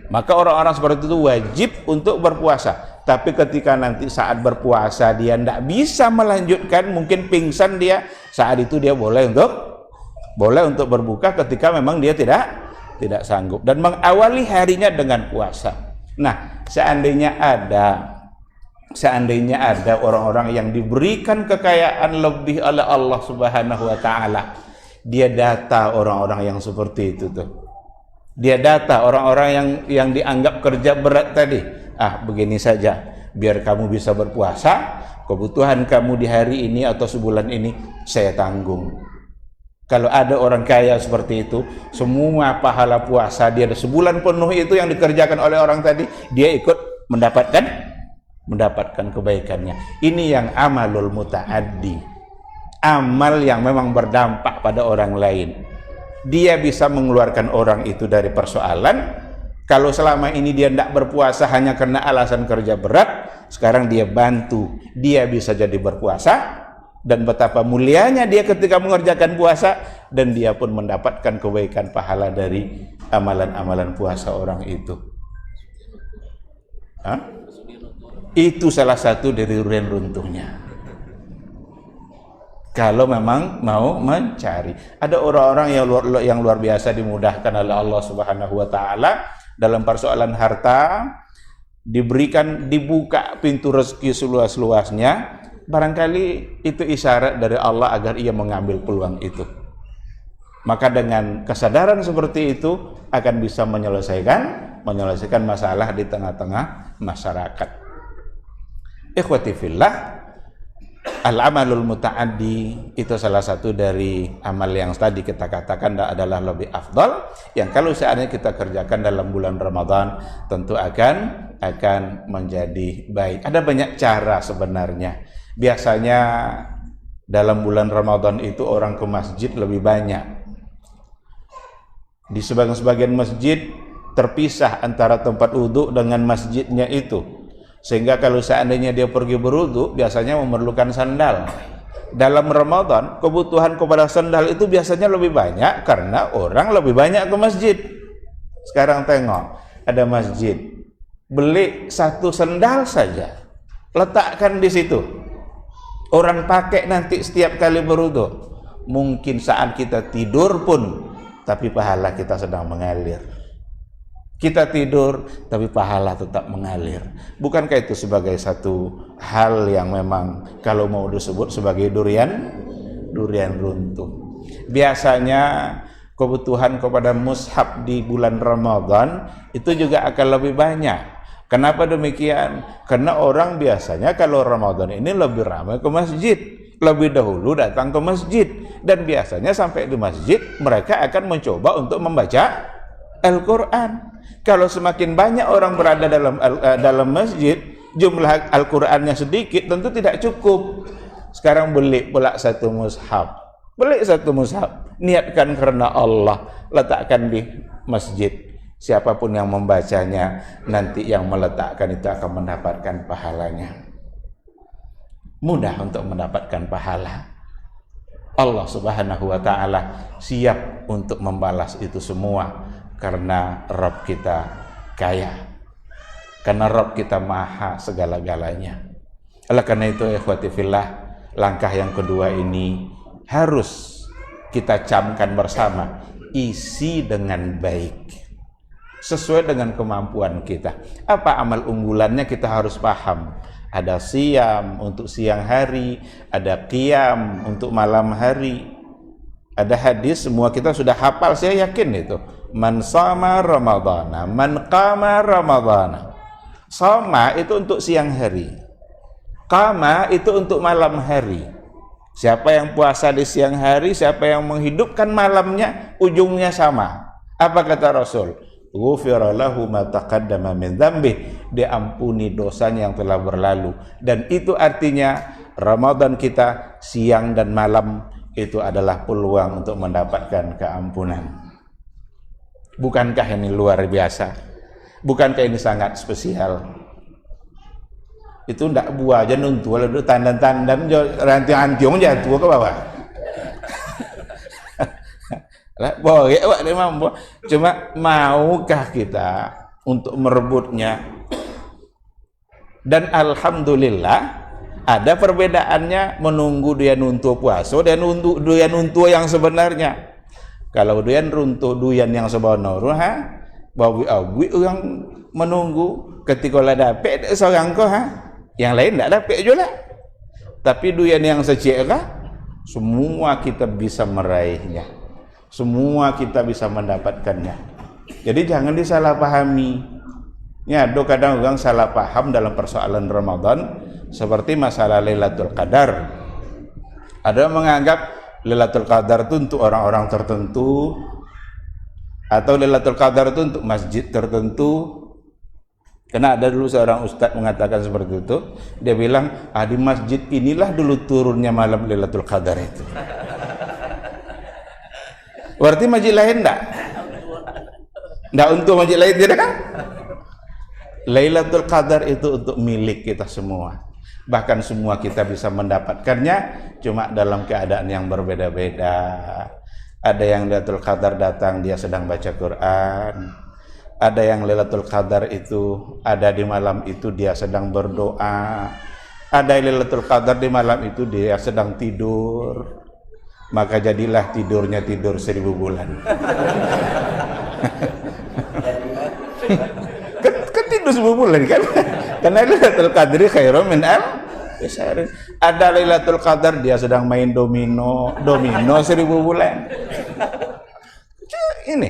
Maka orang-orang seperti itu wajib untuk berpuasa. Tapi ketika nanti saat berpuasa dia tidak bisa melanjutkan, mungkin pingsan dia, saat itu dia boleh untuk berbuka ketika memang dia tidak sanggup, dan mengawali harinya dengan puasa. Nah, seandainya ada orang-orang yang diberikan kekayaan lebih oleh Allah Subhanahu wa taala, dia data orang-orang yang seperti itu tuh. Dia data orang-orang yang dianggap kerja berat tadi. Begini saja, biar kamu bisa berpuasa, kebutuhan kamu di hari ini atau sebulan ini saya tanggung. Kalau ada orang kaya seperti itu, semua pahala puasa dia sebulan penuh itu yang dikerjakan oleh orang tadi, dia ikut mendapatkan kebaikannya. Ini yang amalul muta'addi, amal yang memang berdampak pada orang lain. Dia bisa mengeluarkan orang itu dari persoalan. Kalau selama ini dia tidak berpuasa hanya karena alasan kerja berat, sekarang dia bantu, dia bisa jadi berpuasa, dan betapa mulianya dia ketika mengerjakan puasa, dan dia pun mendapatkan kebaikan pahala dari amalan-amalan puasa orang itu. Itu salah satu dari durian runtuhnya. Kalau memang mau mencari, ada orang-orang yang luar biasa dimudahkan oleh Allah Subhanahu wa taala dalam persoalan harta, dibuka pintu rezeki seluas-luasnya. Barangkali itu isyarat dari Allah agar ia mengambil peluang itu. Maka dengan kesadaran seperti itu akan bisa menyelesaikan masalah di tengah-tengah masyarakat. Ikhwati fillah, Al-amalul muta'addi itu salah satu dari amal yang tadi kita katakan adalah lebih afdal, yang kalau seandainya kita kerjakan dalam bulan Ramadan tentu akan menjadi baik. Ada banyak cara sebenarnya. Biasanya dalam bulan Ramadan itu orang ke masjid lebih banyak. Di sebagian masjid terpisah antara tempat wudhu dengan masjidnya itu, sehingga kalau seandainya dia pergi berwudhu biasanya memerlukan sandal. Dalam Ramadan kebutuhan kepada sandal itu biasanya lebih banyak karena orang lebih banyak ke masjid. Sekarang tengok, ada masjid, beli satu sandal saja, letakkan di situ, orang pakai nanti setiap kali berwudhu. Mungkin saat kita tidur pun, tapi pahala kita sedang mengalir. Kita tidur, tapi pahala tetap mengalir. Bukankah itu sebagai satu hal yang memang kalau mau disebut sebagai durian runtuh. Biasanya kebutuhan kepada mushaf di bulan Ramadan itu juga akan lebih banyak. Kenapa demikian? Karena orang biasanya kalau Ramadan ini lebih ramai ke masjid, lebih dahulu datang ke masjid, dan biasanya sampai di masjid mereka akan mencoba untuk membaca Al-Quran. Kalau semakin banyak orang berada dalam masjid, jumlah Al-Qurannya sedikit, tentu tidak cukup. Sekarang beli pula satu mushaf, niatkan karena Allah, letakkan di masjid. Siapapun yang membacanya, nanti yang meletakkan itu akan mendapatkan pahalanya. Mudah untuk mendapatkan pahala. Allah Subhanahu wa ta'ala siap untuk membalas itu semua, karena Rabb kita kaya, karena Rabb kita maha segala-galanya. Oleh karena itu ikhwati fillah, langkah yang kedua ini harus kita camkan bersama, isi dengan baik sesuai dengan kemampuan kita. Apa amal unggulannya kita harus paham. Ada siam untuk siang hari, ada qiyam untuk malam hari, ada hadis semua kita sudah hafal, saya yakin itu. Man sama Ramadana, man qama Ramadana. Sama itu untuk siang hari, qama itu untuk malam hari. Siapa yang puasa di siang hari, siapa yang menghidupkan malamnya, ujungnya sama. Apa kata Rasul? Ghufira lahu ma taqaddama min dzambih, diampuni dosanya yang telah berlalu. Dan itu artinya Ramadan kita siang dan malam itu adalah peluang untuk mendapatkan keampunan. Bukankah ini luar biasa? Bukankah ini sangat spesial? Itu ndak buah aja nuntu, lalu tandan-tandan ranting-ranting jatuh ke bawah. Boleh, cuma maukah kita untuk merebutnya? Dan alhamdulillah ada perbedaannya menunggu dia nuntu puasa dan dia nuntu yang sebenarnya. Kalau dia runtuh duyan yang sebenarnya, bawi yang menunggu ketika lah dapat seorang kau, yang lain tidak dapat juga. Tapi duyan yang secera, semua kita bisa meraihnya, semua kita bisa mendapatkannya. Jadi jangan disalahpahami. Ya, kadang orang salah paham dalam persoalan Ramadan, seperti masalah Lailatul Qadar. Ada yang menganggap Lailatul Qadar itu untuk orang-orang tertentu, atau Lailatul Qadar itu untuk masjid tertentu. Karena ada dulu seorang ustadz mengatakan seperti itu. Dia bilang, di masjid inilah dulu turunnya malam Lailatul Qadar itu. Berarti masjid lain enggak? Enggak untuk masjid lain, tidak kan? Lailatul Qadar itu untuk milik kita semua. Bahkan semua kita bisa mendapatkannya, cuma dalam keadaan yang berbeda-beda. Ada yang Lailatul Qadar datang dia sedang baca Quran, ada yang Lailatul Qadar itu ada di malam itu dia sedang berdoa, ada yang Lailatul Qadar di malam itu dia sedang tidur. Maka jadilah tidurnya tidur 1000 bulan. Kan tidur 1000 bulan kan? Karena Lailatul Qadri khairum min al-syahrin. Ada Lailatul Qadar dia sedang main domino 1000 bulan. Ini.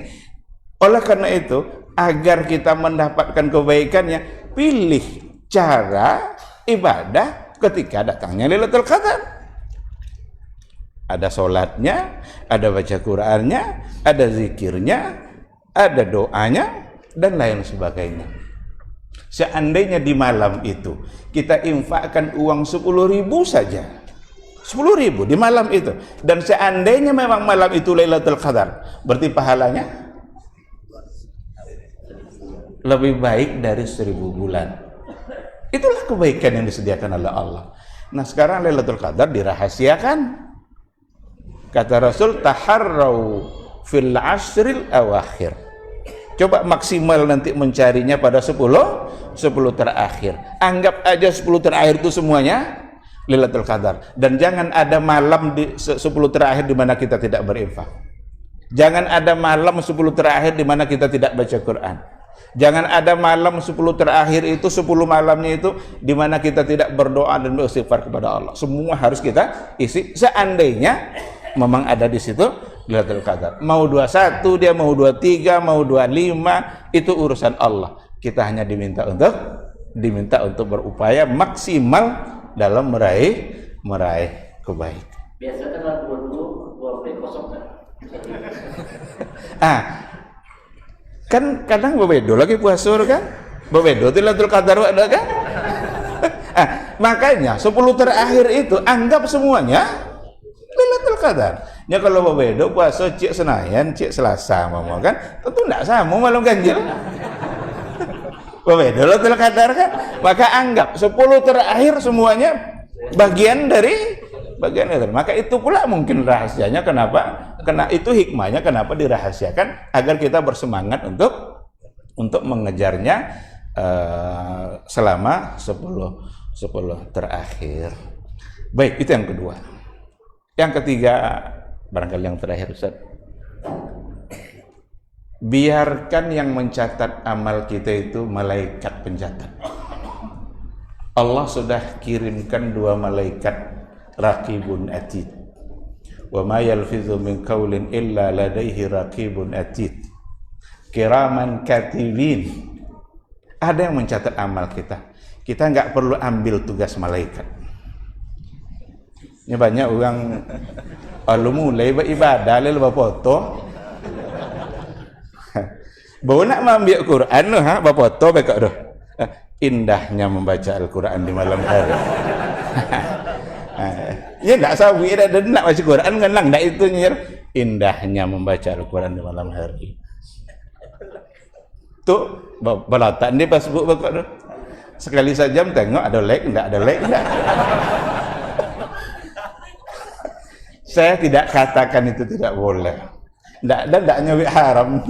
Oleh karena itu, agar kita mendapatkan kebaikannya, pilih cara ibadah ketika datangnya Lailatul Qadar. Ada sholatnya, ada baca Qur'annya, ada zikirnya, ada doanya, dan lain sebagainya. Seandainya di malam itu kita infakkan uang 10.000 saja, 10.000 di malam itu, dan seandainya memang malam itu Lailatul Qadar, berarti pahalanya lebih baik dari 1000 bulan. Itulah kebaikan yang disediakan oleh Allah. Nah, sekarang Lailatul Qadar dirahasiakan. Kata Rasul, taharrau fil ashril awakhir. Coba maksimal nanti mencarinya pada 10 terakhir. Anggap aja 10 terakhir itu semuanya Lailatul Qadar. Dan jangan ada malam di 10 terakhir di mana kita tidak berinfak. Jangan ada malam 10 terakhir di mana kita tidak baca Quran. Jangan ada malam 10 terakhir itu, 10 malamnya itu di mana kita tidak berdoa dan beristighfar kepada Allah. Semua harus kita isi seandainya memang ada di situ Lailatul Qadar. Mau 21 dia, mau 23, mau 25, itu urusan Allah. Kita hanya diminta untuk berupaya maksimal dalam meraih kebaikan. Biasa kan 22 plate kosong kan? Kan kadang bebedo lagi puasur kan? Bebedo Lailatul Qadar ada kan? Makanya 10 terakhir itu anggap semuanya Lailatul Qadar. Ya kalau bebedo puasa cik Senayan, cik Selasa mau kan? Tentu enggak sama malam ganjil. Bebedo Lailatul Qadar kan? Maka anggap 10 terakhir semuanya bagian dari itu. Maka itu pula mungkin rahasianya karena itu hikmahnya kenapa dirahasiakan agar kita bersemangat untuk mengejarnya selama 10 terakhir. Baik, itu yang kedua. Yang ketiga, barangkali yang terakhir Ustaz. Biarkan yang mencatat amal kita itu malaikat pencatat. Allah sudah kirimkan 2 malaikat Raqibun Atid. Wa ma yalfizu min qawlin illa ladaihi raqibun atid. Kiraman katibin. Ada yang mencatat amal kita. Kita nggak perlu ambil tugas malaikat. Ini banyak orang kalau mulai beribadah lalu foto. Bawa nak ambil Quran loh, foto bekak doh. Indahnya membaca Al-Quran di malam hari. Ya enggak sawi ada nak baca Quran kan lang ndak itu nyer. Indahnya membaca Al-Quran di malam hari. Tuh balatan di Facebook bekak doh. Sekali saja tengok ada like enggak. Saya tidak katakan itu tidak boleh. Enggak nyawi haram.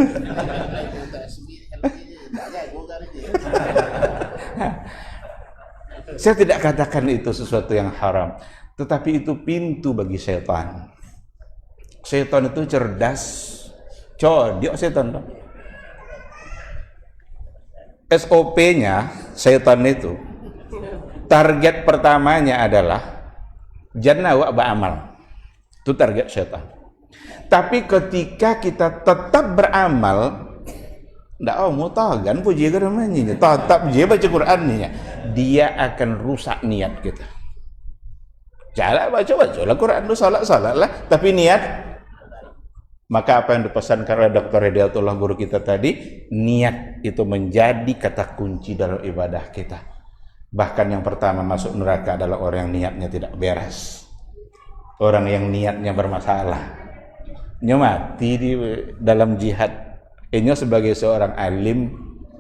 Saya tidak katakan itu sesuatu yang haram, tetapi itu pintu bagi setan. Setan itu cerdas, codiok setan. SOP-nya setan itu, target pertamanya adalah jannah wa ba'amal. Itu target setan. Tapi ketika kita tetap beramal, ndak mutagan puji ke namanya, tetap dia baca Quran nih, dia akan rusak niat kita. Jangan baca lah Quran itu salat lah, tapi niat. Maka apa yang dipesankan oleh Dr. Hidayatullah guru kita tadi, niat itu menjadi kata kunci dalam ibadah kita. Bahkan yang pertama masuk neraka adalah orang yang niatnya tidak beres, orang yang niatnya bermasalah. Mati di dalam jihad. Ini sebagai seorang alim,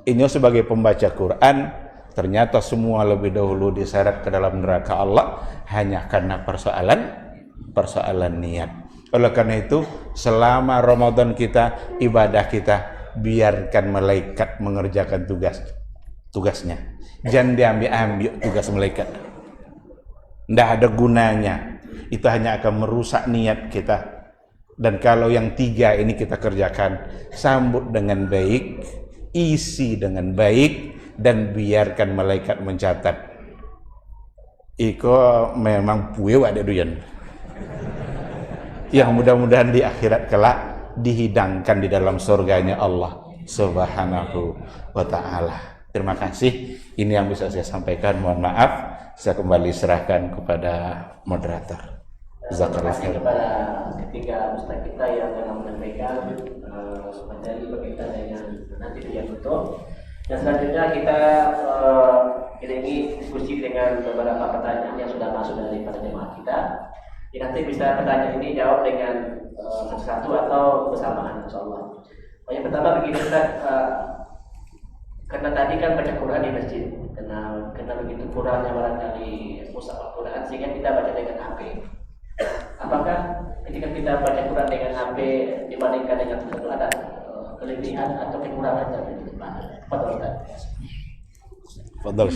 ini sebagai pembaca Quran, ternyata semua lebih dahulu diseret ke dalam neraka Allah hanya karena persoalan niat. Oleh karena itu, selama Ramadan kita, ibadah kita, biarkan malaikat mengerjakan tugasnya. Jangan diambil tugas malaikat. Tidak ada gunanya. Itu hanya akan merusak niat kita. Dan kalau yang 3 ini kita kerjakan, sambut dengan baik, isi dengan baik, dan biarkan malaikat mencatat. Iko memang pueu ada duyan. Yang mudah-mudahan di akhirat kelak dihidangkan di dalam surganya Allah Subhanahu wa ta'ala. Terima kasih. Ini yang bisa saya sampaikan. Mohon maaf. Saya kembali serahkan kepada moderator. Terima kasih kepada ketiga ustaz kita yang telah menyampaikan materi berkaitan dengan nanti ujian tutup. Dan selanjutnya kita ini diskusi dengan beberapa pertanyaan yang sudah masuk dari para jemaah kita. Nanti bisa pertanyaan ini jawab dengan satu-satu atau bersamaan, insyaallah. Yang pertama begini Ustaz, karena tadi kan baca Quran di masjid, karena begitu kurangnya barangkali mushaf Al-Quran sehingga kita baca dengan HP. Apakah ketika kita baca Quran dengan HP dibandingkan dengan itu ada kelebihan atau kekurangannya? Fadhil Ustaz. Fadhil.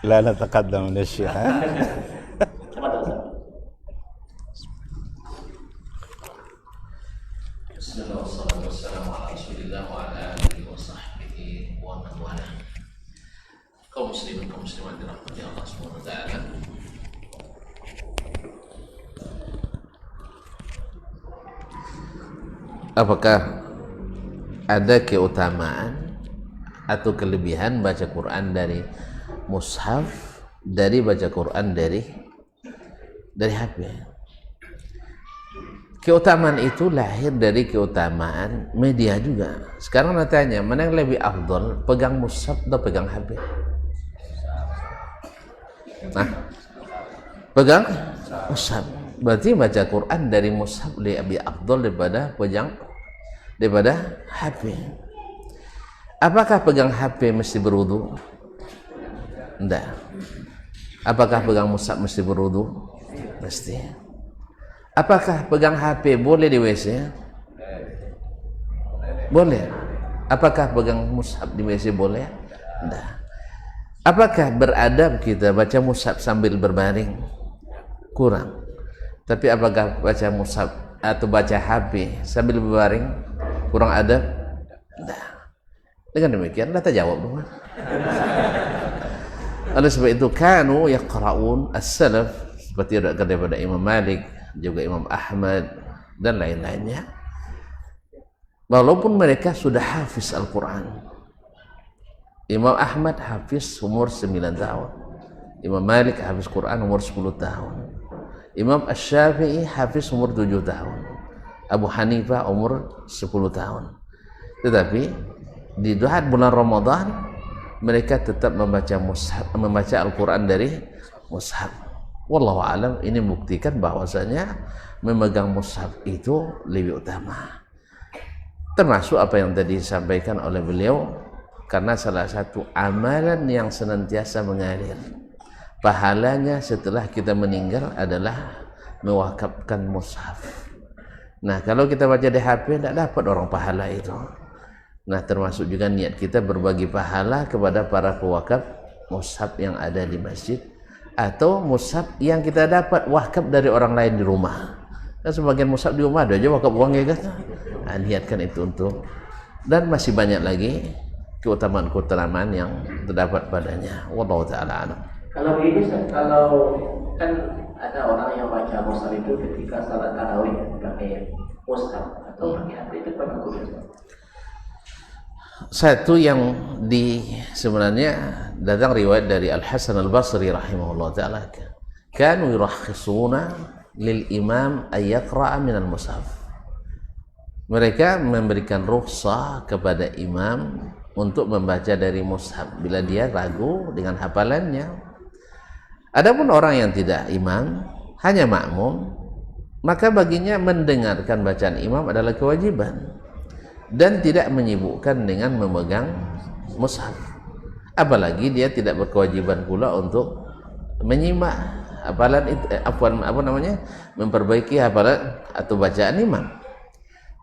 لا نتقدم من الشيخ. Bismillah wassalatu wassalamu ala Rasulillah wa ala alihi wa sahbihi wa man wala. Kaum muslimin kaum muslimat dirahmati Allah Subhanahu wa taala. Apakah ada keutamaan atau kelebihan baca Quran dari mushaf dari baca Quran dari HP? Keutamaan itu lahir dari keutamaan media juga. Sekarang tanya, mana yang lebih afdal, pegang mushaf atau pegang HP? Nah, pegang mushaf. Berarti baca Quran dari mushaf lebih afdal daripada HP. Apakah pegang HP mesti berwudu? Tidak. Apakah pegang mushaf mesti berwudu? Mesti. Apakah pegang HP boleh di WC? Boleh. Apakah pegang mushaf di WC boleh? Tidak. Apakah beradab kita baca mushaf sambil berbaring? Kurang. Tapi apakah baca mushaf atau baca HP sambil berbaring kurang adab? Tidak. Dengan demikian, kita jawab dong. Oleh sebab itu, kanu yaqra'un as-salaf seperti daripada Imam Malik, juga Imam Ahmad dan lain-lainnya, walaupun mereka sudah hafiz Al-Quran. Imam Ahmad hafiz umur 9 tahun, Imam Malik hafiz Quran umur 10 tahun, Imam Asy-Syafi'i hafiz umur 7 tahun, Abu Hanifah umur 10 tahun. Tetapi di bulan Ramadan mereka tetap membaca Al-Quran dari mushaf. Wallahu alam, ini membuktikan bahwasanya memegang mushaf itu lebih utama. Termasuk apa yang tadi disampaikan oleh beliau, karena salah satu amalan yang senantiasa mengalir. Pahalanya setelah kita meninggal adalah mewakafkan mushaf. Nah, kalau kita baca di HP tidak dapat orang pahala itu. Nah, termasuk juga niat kita berbagi pahala kepada para pewakaf mushaf yang ada di masjid, atau mushaf yang kita dapat wakaf dari orang lain di rumah. Kan sebagian mushaf di rumah ada aja wakaf uang ya kan. Nah, niatkan itu untuk, dan masih banyak lagi keutamaan-keutamaan yang terdapat padanya. Wallahu taala alam. Kalau ini, kalau kan ada orang yang baca mushaf itu ketika salat tarawih pakai mushaf atau pakai HP, itu pada hukumnya? Satu yang sebenarnya datang riwayat dari Al-Hasan Al-Basri rahimahullah ta'ala, kanu yurakhisuna lil imam ay yaqra'a min al-mushaf. Mereka memberikan rukhsah kepada imam untuk membaca dari mushaf bila dia ragu dengan hafalannya. Adapun orang yang tidak imam, hanya makmum, maka baginya mendengarkan bacaan imam adalah kewajiban dan tidak menyibukkan dengan memegang mushaf. Apalagi dia tidak berkewajiban pula untuk menyimak hafalan itu, memperbaiki hafalan atau bacaan imam.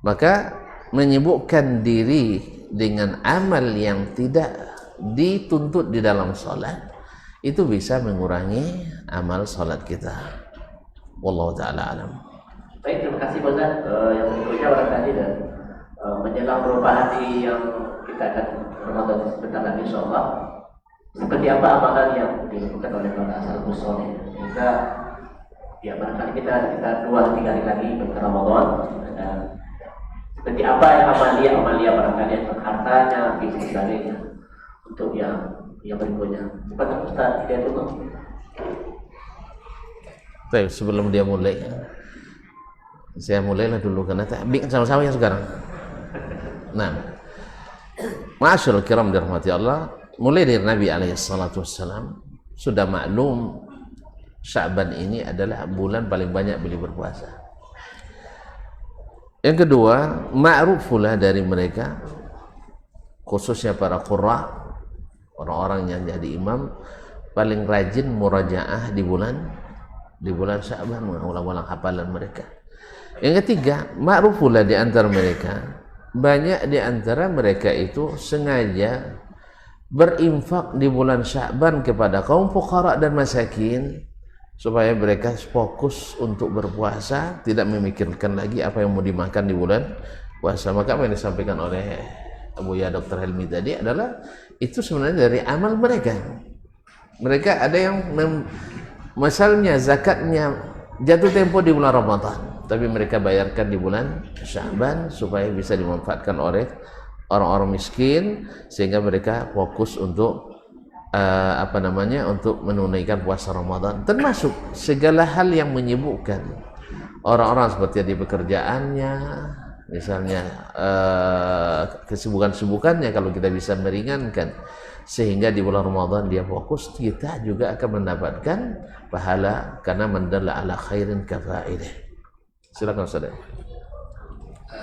Maka menyibukkan diri dengan amal yang tidak dituntut di dalam salat itu bisa mengurangi amal salat kita. Wallahu taala alam. Baik, terima kasih Ustaz. Yang berikutnya barangkali dan menjelang beberapa hari yang kita akan Ramadan sebentar lagi insyaallah, seperti apa amalan yang dilakukan oleh para salafus saleh sehingga ya barangkali kita 2-3 hari lagi ke Ramadan, dan Berarti apa yang amalia barangkali untuk hartanya, fisik sebagainya untuk yang berikutnya. Cepat Ustaz, tidak dulu. Baik, sebelum dia mulai, saya mulailah dulu karena bikin sama-sama yang sekarang. Nah, ma'asyiral kiram dirahmati Allah, mulai dari Nabi alaihissalam sudah maklum Sya'ban ini adalah bulan paling banyak beliau berpuasa. Yang kedua, ma'ruf pula dari mereka, khususnya para qurra, orang-orang yang jadi imam, paling rajin murajaah di bulan Sya'ban, mengulang-ulang hafalan mereka. Yang ketiga, ma'ruf pula di antara mereka, banyak di antara mereka itu sengaja berinfak di bulan Sya'ban kepada kaum fuqara dan masakin, supaya mereka fokus untuk berpuasa, tidak memikirkan lagi apa yang mau dimakan di bulan puasa. Maka apa yang disampaikan oleh Abu Ya Dr. Helmi tadi adalah itu sebenarnya dari amal mereka. Mereka ada yang misalnya zakatnya jatuh tempo di bulan Ramadan, tapi mereka bayarkan di bulan Sya'ban supaya bisa dimanfaatkan oleh orang-orang miskin, sehingga mereka fokus untuk untuk menunaikan puasa Ramadan. Termasuk segala hal yang menyibukkan orang-orang seperti di pekerjaannya, misalnya kesibukan-sibukannya, kalau kita bisa meringankan sehingga di bulan Ramadan dia fokus, kita juga akan mendapatkan pahala karena mendalla ala khairin kafa'ilih. Silakan Ustaz.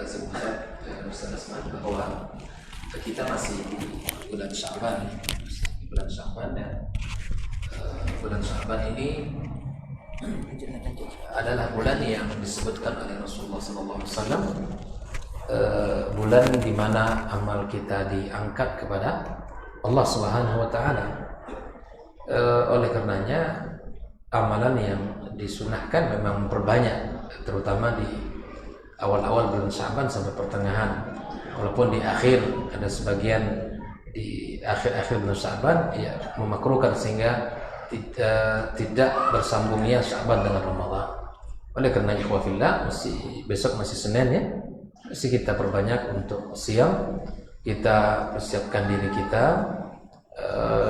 Sebenarnya Ustaz Asman, bahwa kita masih di bulan Sya'ban. Bulan Sya'ban dan bulan Sya'ban ini adalah bulan yang disebutkan oleh Rasulullah SAW, bulan di mana amal kita diangkat kepada Allah Subhanahu wa Ta'ala. Oleh karenanya amalan yang disunahkan memang memperbanyak, terutama di awal-awal bulan Sya'ban sampai pertengahan. Walaupun di akhir ada sebagian di akhir-akhir bulan Sya'ban ya memakruhkan sehingga tidak bersambungnya Sya'ban dengan Ramadan. Oleh karena ikhwah fillah, besok masih Senin ya, mesti kita perbanyak untuk siang, kita persiapkan diri kita.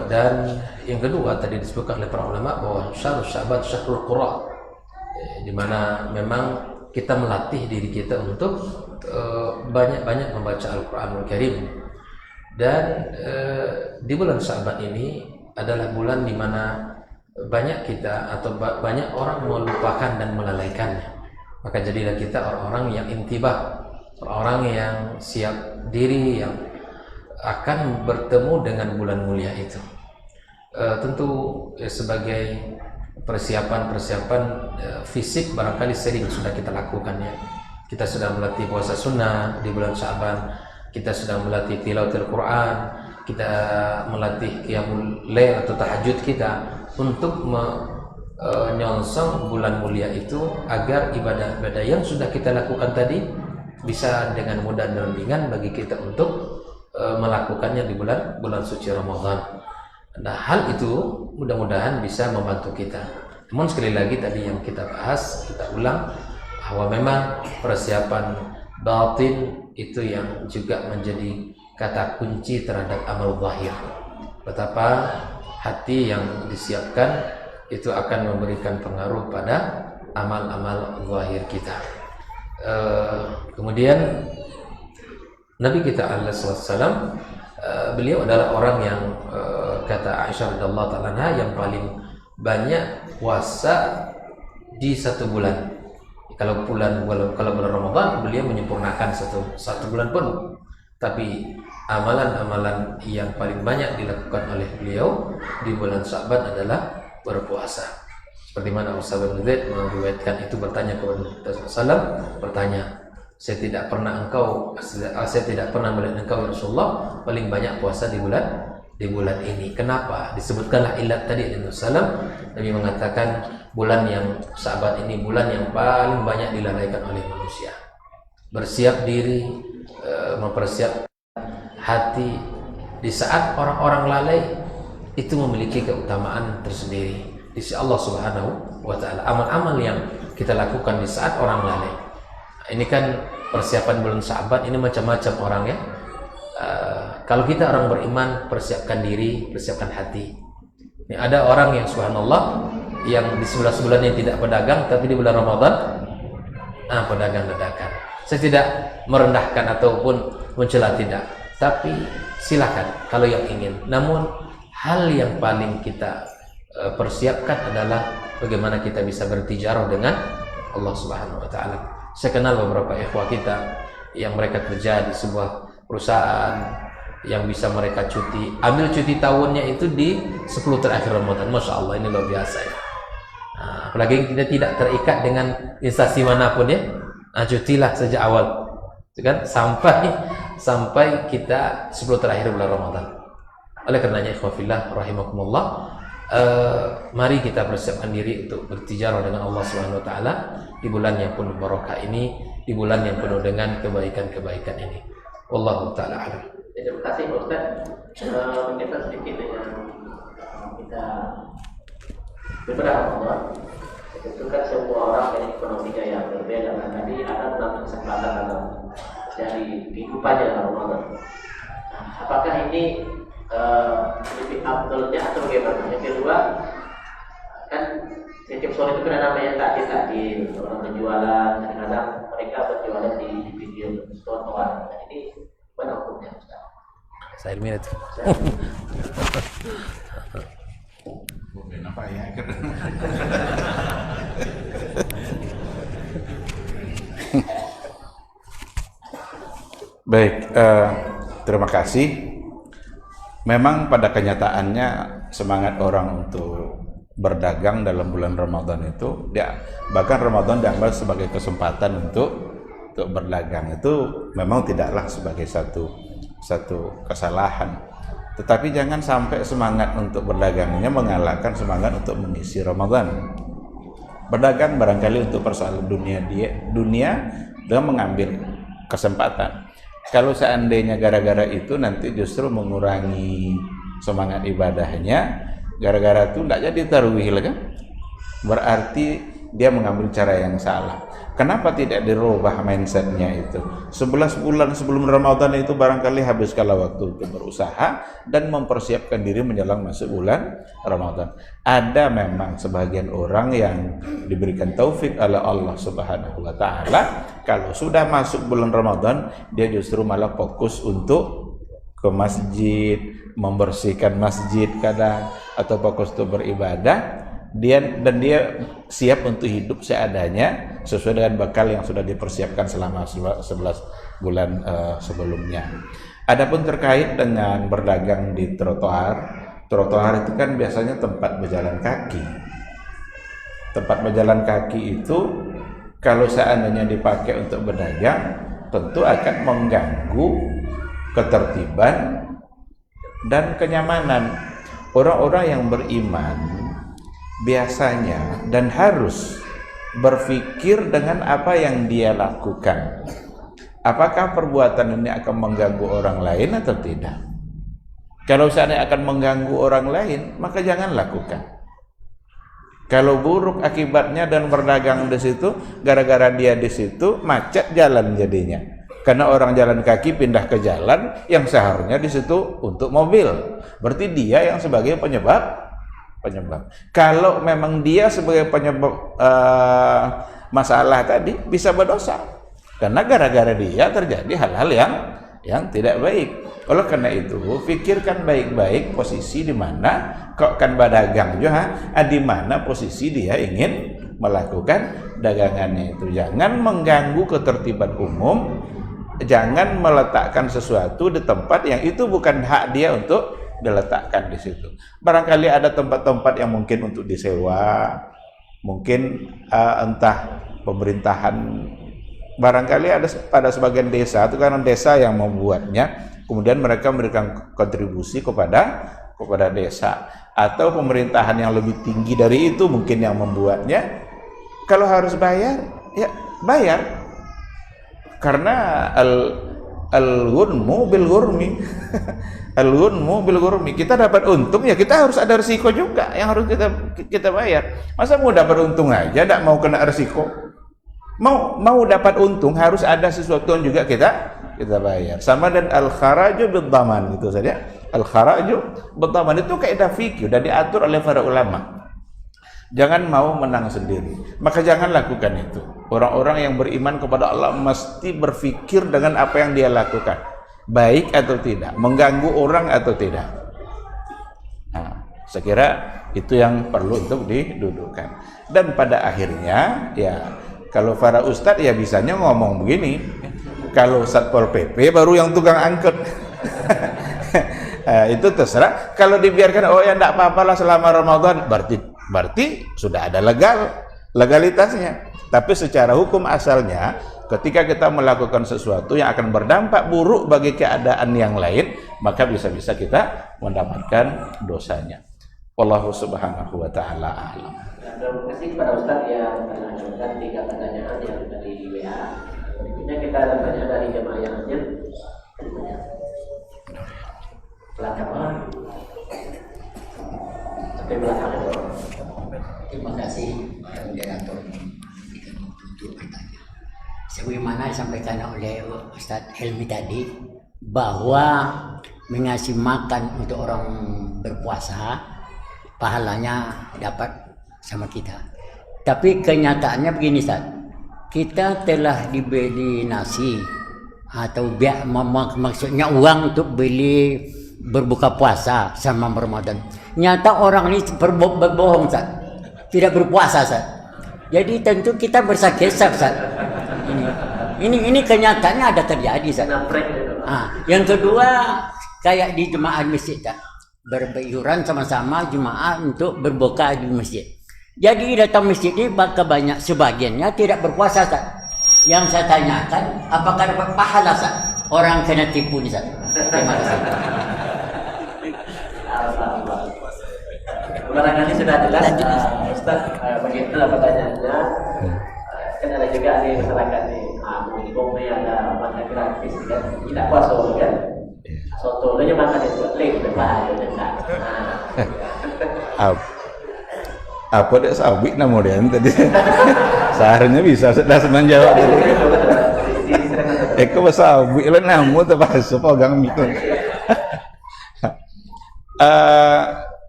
Dan yang kedua tadi disebutkan oleh para ulama bahwa syahrul Sya'ban syahrul qura, di mana memang kita melatih diri kita untuk banyak-banyak membaca Al-Qur'anul Karim. Dan di bulan Sya'ban ini adalah bulan di mana banyak kita atau banyak orang melupakan dan melalaikannya. Maka jadilah kita orang-orang yang intibah, orang yang siap diri, yang akan bertemu dengan bulan mulia itu. Tentu sebagai persiapan fisik barangkali sering sudah kita lakukan ya. Kita sudah melatih puasa sunnah di bulan Sya'ban. Kita sedang melatih tilawatil Quran, kita melatih qiyamul lail atau tahajud kita untuk menyongsong bulan mulia itu, agar ibadah-ibadah yang sudah kita lakukan tadi bisa dengan mudah dan ringan bagi kita untuk melakukannya di bulan suci Ramadan. Nah, hal itu mudah-mudahan bisa membantu kita. Namun sekali lagi tadi yang kita bahas, kita ulang bahwa memang persiapan batin itu yang juga menjadi kata kunci terhadap amal zahir. Betapa hati yang disiapkan itu akan memberikan pengaruh pada amal-amal zahir kita. Kemudian Nabi kita alaihi wasallam, beliau adalah orang yang kata Aisyah radhiyallahu ta'ala anha yang paling banyak puasa di satu bulan. Kalau bulan Ramadan beliau menyempurnakan satu bulan penuh, tapi amalan-amalan yang paling banyak dilakukan oleh beliau di bulan Sya'ban adalah berpuasa. Seperti mana Usama bin Zaid meriwayatkan itu, bertanya kepada Rasulullah SAW, bertanya, saya tidak pernah melihat engkau ya Rasulullah paling banyak puasa di bulan ini. Kenapa? Disebutkanlah ilat tadi Nabi SAW. Nabi mengatakan bulan yang Sya'ban ini bulan yang paling banyak dilalaikan oleh manusia. Bersiap diri, mempersiapkan hati di saat orang-orang lalai itu memiliki keutamaan tersendiri di sisi Allah Subhanahu wa Ta'ala. Amal-amal yang kita lakukan di saat orang lalai, ini kan persiapan bulan Sya'ban ini macam-macam orang ya. Kalau kita orang beriman, persiapkan diri, persiapkan hati. Ini ada orang yang subhanallah yang di 11 bulan yang tidak pedagang, tapi di bulan Ramadan pedagang dadakan. Saya tidak merendahkan ataupun mencela, tidak, tapi silakan kalau yang ingin. Namun hal yang paling kita persiapkan adalah bagaimana kita bisa bertijarah dengan Allah Subhanahu wa taala. Saya kenal beberapa ikhwah kita yang mereka kerja di sebuah perusahaan yang bisa mereka ambil cuti tahunnya itu di 10 terakhir Ramadan. Masya Allah, ini luar biasa ya. Apalagi kita tidak terikat dengan instansi manapun ya. Cutilah sejak awal, kan, sampai kita 10 terakhir bulan Ramadan. Oleh karenanya ikhwah fillah rahimakumullah, mari kita persiapkan diri untuk bertijarah dengan Allah Subhanahu wa taala di bulan yang penuh barokah ini, di bulan yang penuh dengan kebaikan-kebaikan ini. Wallahu taala a'lam. Terima kasih Pak Ustaz. Kita sedikit dengan kita beberapa Allah. Itu kan semua orang dengan ekonominya yang berbeda. Nah, tadi ada tentang kesempatan dalam dari kehidupannya dalam Ramadan. Nah, apakah ini lebih afdalnya atau bagaimana? Yang kedua, kan setiap sore itu kan namanya takjil, orang berjualan, kadang-kadang mereka berjualan di pinggir trotoar. Nah, ini mana hukumnya Ustaz? Saya minat. Apa ya? Baik, terima kasih. Memang pada kenyataannya semangat orang untuk berdagang dalam bulan Ramadan itu, bahkan Ramadan dianggap sebagai kesempatan untuk berdagang, itu memang tidaklah sebagai satu kesalahan. Tetapi jangan sampai semangat untuk berdagangnya mengalahkan semangat untuk mengisi Ramadan. Berdagang barangkali untuk persoalan dunia dengan mengambil kesempatan. Kalau seandainya gara-gara itu nanti justru mengurangi semangat ibadahnya, gara-gara itu tidak jadi tarawih kan? Berarti dia mengambil cara yang salah. Kenapa tidak dirubah mindsetnya itu? 11 bulan sebelum Ramadan itu barangkali habiskanlah waktu untuk berusaha dan mempersiapkan diri menjelang masuk bulan Ramadan. Ada memang sebagian orang yang diberikan taufik oleh Allah Subhanahu wa taala, kalau sudah masuk bulan Ramadan dia justru malah fokus untuk ke masjid, membersihkan masjid kadang, atau fokus untuk beribadah. Dia siap untuk hidup seadanya sesuai dengan bekal yang sudah dipersiapkan selama 11 bulan sebelumnya. Adapun terkait dengan berdagang di trotoar itu kan biasanya tempat berjalan kaki. Tempat berjalan kaki itu kalau seandainya dipakai untuk berdagang tentu akan mengganggu ketertiban dan kenyamanan. Orang-orang yang beriman biasanya dan harus berpikir dengan apa yang dia lakukan. Apakah perbuatan ini akan mengganggu orang lain atau tidak? Kalau seandainya akan mengganggu orang lain, maka jangan lakukan. Kalau buruk akibatnya dan berdagang di situ, gara-gara dia di situ macet jalan jadinya. Karena orang jalan kaki pindah ke jalan yang seharusnya di situ untuk mobil. Berarti dia yang sebagai penyebab. Kalau memang dia sebagai penyebab masalah tadi, bisa berdosa karena gara-gara dia terjadi hal-hal yang tidak baik. Oleh karena itu, pikirkan baik-baik posisi di mana kau akan berdagang juga, di mana posisi dia ingin melakukan dagangannya itu. Jangan mengganggu ketertiban umum, jangan meletakkan sesuatu di tempat yang itu bukan hak dia untuk diletakkan di situ. Barangkali ada tempat-tempat yang mungkin untuk disewa, mungkin entah pemerintahan, barangkali ada pada sebagian desa itu karena desa yang membuatnya, kemudian mereka memberikan kontribusi kepada desa, atau pemerintahan yang lebih tinggi dari itu mungkin yang membuatnya. Kalau harus bayar, ya bayar, karena al-ghunmu bil ghurmi. Al-ghunmu bil ghurmi. Kita dapat untung, ya kita harus ada risiko juga yang harus kita bayar. Masa mau dapat untung aja tidak mau kena risiko? Mau dapat untung harus ada sesuatu yang juga kita bayar. Sama dan al-kharaju bid-dhaman itu saja. Al-kharaju bid-dhaman itu kaidah fikih sudah diatur oleh para ulama. Jangan mau menang sendiri. Maka jangan lakukan itu. Orang-orang yang beriman kepada Allah mesti berfikir dengan apa yang dia lakukan. Baik atau tidak, mengganggu orang atau tidak. Nah, saya kira itu yang perlu untuk didudukkan. Dan pada akhirnya ya kalau para ustadz ya bisanya ngomong begini. Kalau Satpol PP baru yang tukang angkut. Itu terserah. Kalau dibiarkan oh ya enggak apa-apalah selama Ramadan berarti sudah ada legalitasnya. Tapi secara hukum asalnya ketika kita melakukan sesuatu yang akan berdampak buruk bagi keadaan yang lain, maka bisa-bisa kita mendapatkan dosanya. Wallahu subhanahu wa ta'ala a'lam. Terima kasih kepada Ustaz yang mengajukan 3 pertanyaan yang dari WA. Berikutnya kita tanya dari jemaah yang hadir. Belakang. Sampai belakang. Terima kasih moderator untuk bertanya. Sebagaimana disampaikan oleh Ustadz Helmi tadi bahwa mengasih makan untuk orang berpuasa pahalanya dapat sama kita. Tapi kenyataannya begini Ustaz, kita telah dibeli nasi atau maksudnya uang untuk beli berbuka puasa sama Ramadan. Nyata orang ini berbohong Ustaz, tidak berpuasa Ustaz. Jadi tentu kita bersakesap Ustaz. Ini kenyataannya ada terjadi Ustaz. Yang kedua kayak di jemaah masjid Ustaz, beriuran sama-sama jemaah untuk berbuka di masjid. Jadi datang masjid ini maka banyak sebagiannya tidak berpuasa Ustaz. Yang saya tanyakan apakah dapat pahala Ustaz? Orang kena tipu nih Ustaz. Terima kasih. Barangkali sudah jelas Ustaz, bagaimana pertanyaannya. Kan ada juga di masyarakat nih, berhubung nih ada makan gratis kan, tidak puasa kan. Soto aja makan itu lek berbahaya kan. Apa dek sawi nama dia tadi? Seharusnya bisa sudah senang jawab tadi. Eko sawi lah namu terpaksa pegang mikro.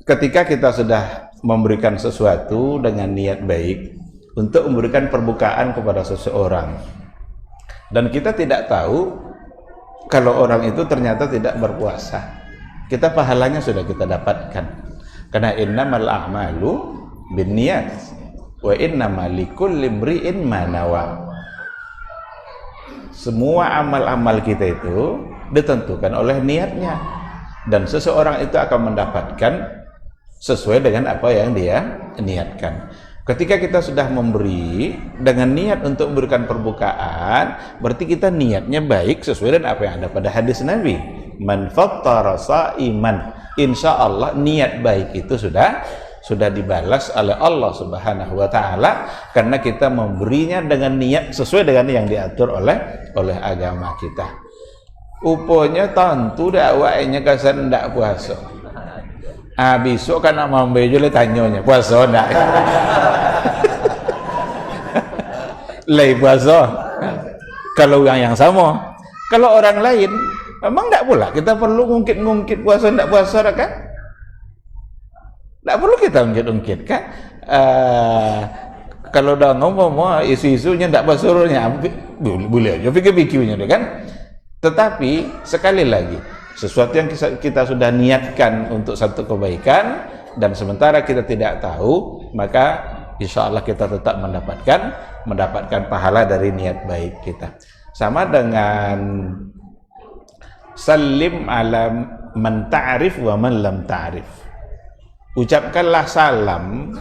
Ketika kita sudah memberikan sesuatu dengan niat baik untuk memberikan perbukaan kepada seseorang dan kita tidak tahu kalau orang itu ternyata tidak berpuasa, kita pahalanya sudah kita dapatkan karena innamal a'malu binniyat wa innamal likulli imri'in ma nawa. Semua amal-amal kita itu ditentukan oleh niatnya dan seseorang itu akan mendapatkan sesuai dengan apa yang dia niatkan. Ketika kita sudah memberi dengan niat untuk memberikan perbukaan, berarti kita niatnya baik sesuai dengan apa yang ada pada hadis Nabi. Man fattara sha'iman, insyaallah niat baik itu sudah dibalas oleh Allah Subhanahu wa taala karena kita memberinya dengan niat sesuai dengan yang diatur oleh agama kita. Uponya tentu dakwahnya kasan ndak puasa. Besok kan nak mambejo le tanyonya puasa ndak. Lai puasa. Kalau yang sama. Kalau orang lain memang ndak pula kita perlu ngungkit-ngungkit puasa ndak puasa kan? Ndak perlu kita ungkit-ungkit kan? Kalau dah ngomong isu-isunya ndak basurunya boleh aja pikir-pikirnya deh kan. Tetapi sekali lagi sesuatu yang kita sudah niatkan untuk satu kebaikan dan sementara kita tidak tahu, maka insya Allah kita tetap mendapatkan pahala dari niat baik kita. Sama dengan salim ala man ta'rif wa man lam ta'rif. Ucapkanlah salam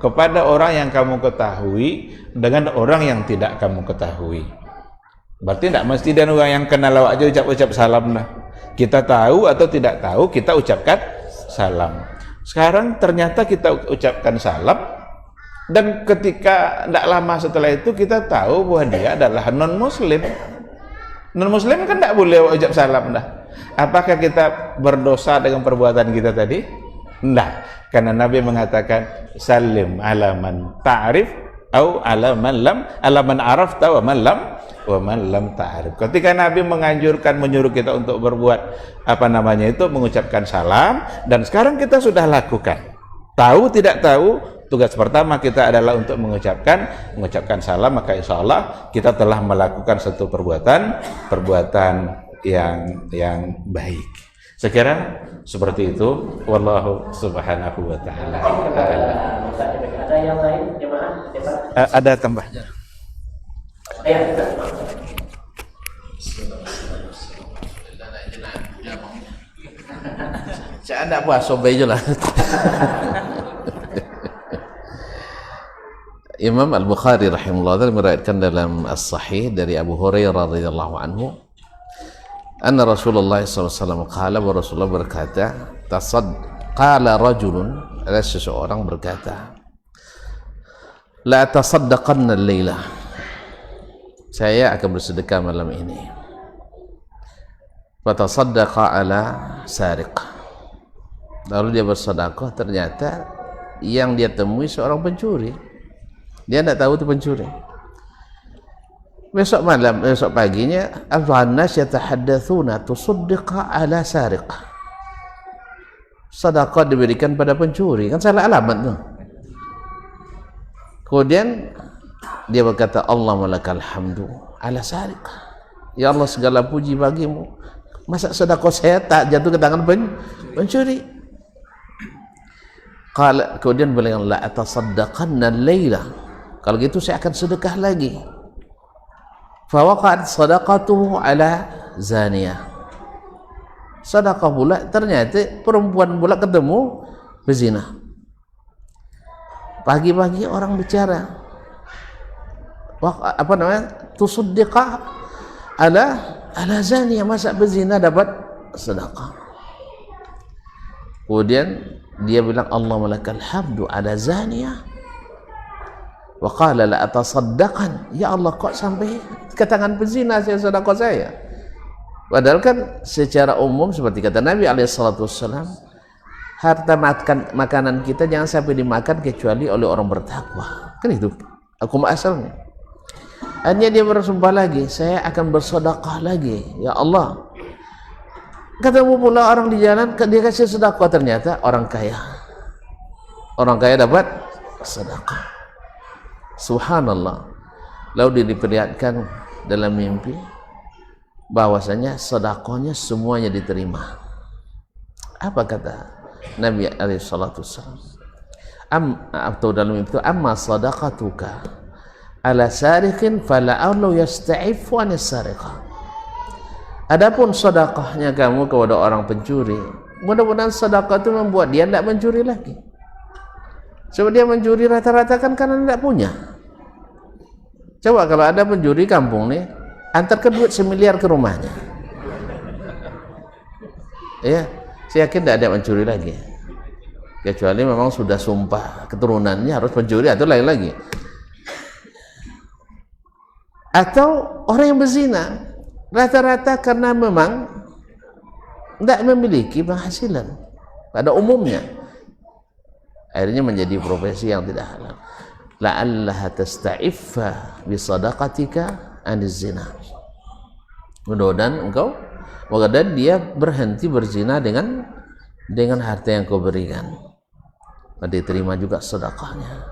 kepada orang yang kamu ketahui dengan orang yang tidak kamu ketahui. Berarti tidak mesti dan orang yang kenal awak aja ucap salam dah. Kita tahu atau tidak tahu, kita ucapkan salam. Sekarang ternyata kita ucapkan salam, dan ketika tidak lama setelah itu kita tahu bahwa dia adalah non-muslim. Non-muslim kan tidak boleh ucap salam dah. Apakah kita berdosa dengan perbuatan kita tadi? Tidak, karena Nabi mengatakan salim ala man ta'rif au ala man arafta wa man lam ta'rif. Ketika Nabi menyuruh kita untuk berbuat mengucapkan salam, dan sekarang kita sudah lakukan. Tahu tidak tahu, tugas pertama kita adalah untuk mengucapkan salam, maka insya Allah kita telah melakukan satu perbuatan yang baik. Sekira seperti itu. Wallahu subhanahu wa ta'ala. Ada yang lain jemaah? Ada tambahnya. Saya ada puasa baik je lah. Imam Al-Bukhari rahimahullah meriwayatkan dalam As-Sahih dari Abu Hurairah radhiyallahu anhu, anna Rasulullah SAW qala, wa Rasulullah berkata, qala rajulun, ada seseorang berkata, la tasaddaqanna al-laila, saya akan bersedekah malam ini. Fatasaddaqa ala sariq, lalu dia bersedekah, ternyata yang dia temui seorang pencuri. Dia tidak tahu itu pencuri. Besok paginya, al-nas yatahaddatsuna tusaddiqa ala sariq, sedekah diberikan pada pencuri, kan salah alamat tuh. Kemudian dia berkata, Allahumma lakal hamdu ala sariq, ya Allah segala puji bagimu, masa sedekah saya tak jatuh ke tangan pencuri. Kemudian beliau, la atasaddaqanna al-laila, kalau gitu saya akan sedekah lagi. Fawaqa'at sadaqatuhu ala zaniyah, sedekah pula, ternyata perempuan pula ketemu berzina. Pagi-pagi orang bicara, tusaddiqa ala zaniyah, masa berzina dapat sedekah. Kemudian dia bilang, Allahumma lakal hamdu ala zaniyah, wa qala la atasaddaqan, ya Allah kok sampai ke tangan pezina saya sedekah saya. Padahal kan secara umum seperti kata Nabi SAW, harta makanan kita jangan sampai dimakan kecuali oleh orang bertakwa, kan itu hukum asalnya. Hanya dia bersumpah lagi, saya akan bersedekah lagi, ya Allah. Ketemu pula orang di jalan, dia kasih sedekah, ternyata orang kaya dapat sedekah. Subhanallah. Lalu dia diperlihatkan dalam mimpi bahwasanya sedekahnya semuanya diterima. Apa kata Nabi SAW? Atau dalam mimpi itu, amma sadaqatuka ala sariqin fala'allahu yasta'ifu anis sariqah. Adapun sedekahnya kamu kepada orang pencuri, mudah-mudahan sedekah itu membuat dia tidak mencuri lagi. Sebab dia mencuri rata-rata kan karena tidak punya. Coba kalau ada pencuri kampung nih, antarkan duit 1 miliar ke rumahnya, ya, saya yakin tidak ada mencuri lagi, kecuali memang sudah sumpah keturunannya harus mencuri atau lain lagi. Atau orang yang berzina, rata-rata karena memang tidak memiliki penghasilan pada umumnya, akhirnya menjadi profesi yang tidak halal. La'allaha tasta'iffa bi sadaqatika aniz zina, mudah-mudahan dia berhenti berzina dengan harta yang kau berikan, diterima juga sedekahnya.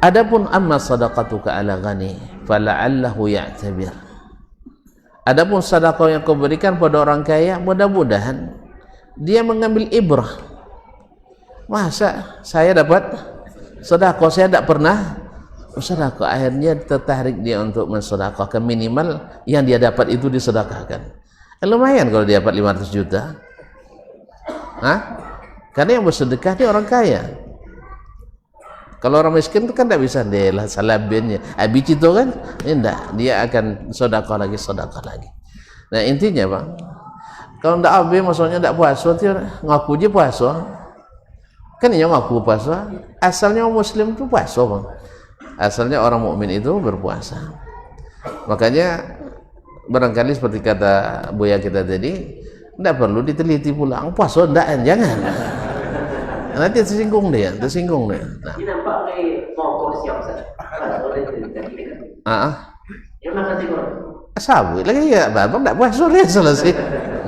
Adapun amma sadaqatuka ala ghani fala'allahu ya'tabir, adapun sedekah yang kau berikan pada orang kaya, mudah-mudahan dia mengambil ibrah. Masa saya dapat sedekah, saya tidak pernah bersedekah, akhirnya tertarik dia untuk mensedekahkan, minimal yang dia dapat itu disedekahkan. Lumayan kalau dia dapat 500 juta. Karena yang bersedekah ini orang kaya. Kalau orang miskin itu kan tidak bisa, dia lah salabinnya habis itu kan, tidak, dia akan sedekah lagi. Nah intinya bang, kalau tidak habis maksudnya tidak puasa, dia ngaku aja puasa. Kan yang ngaku puasa, asalnya orang muslim itu puasa bang, asalnya orang mukmin itu berpuasa. Makanya barangkali seperti kata Buya kita tadi, tidak perlu diteliti pulang puasa, tidak, jangan, nanti tersinggung dia. Nah. Ini nampak kayak mau siap Ustaz. sore jadi ya makan sih kok. Sabi lagi ya, babang tak puas sore selesai.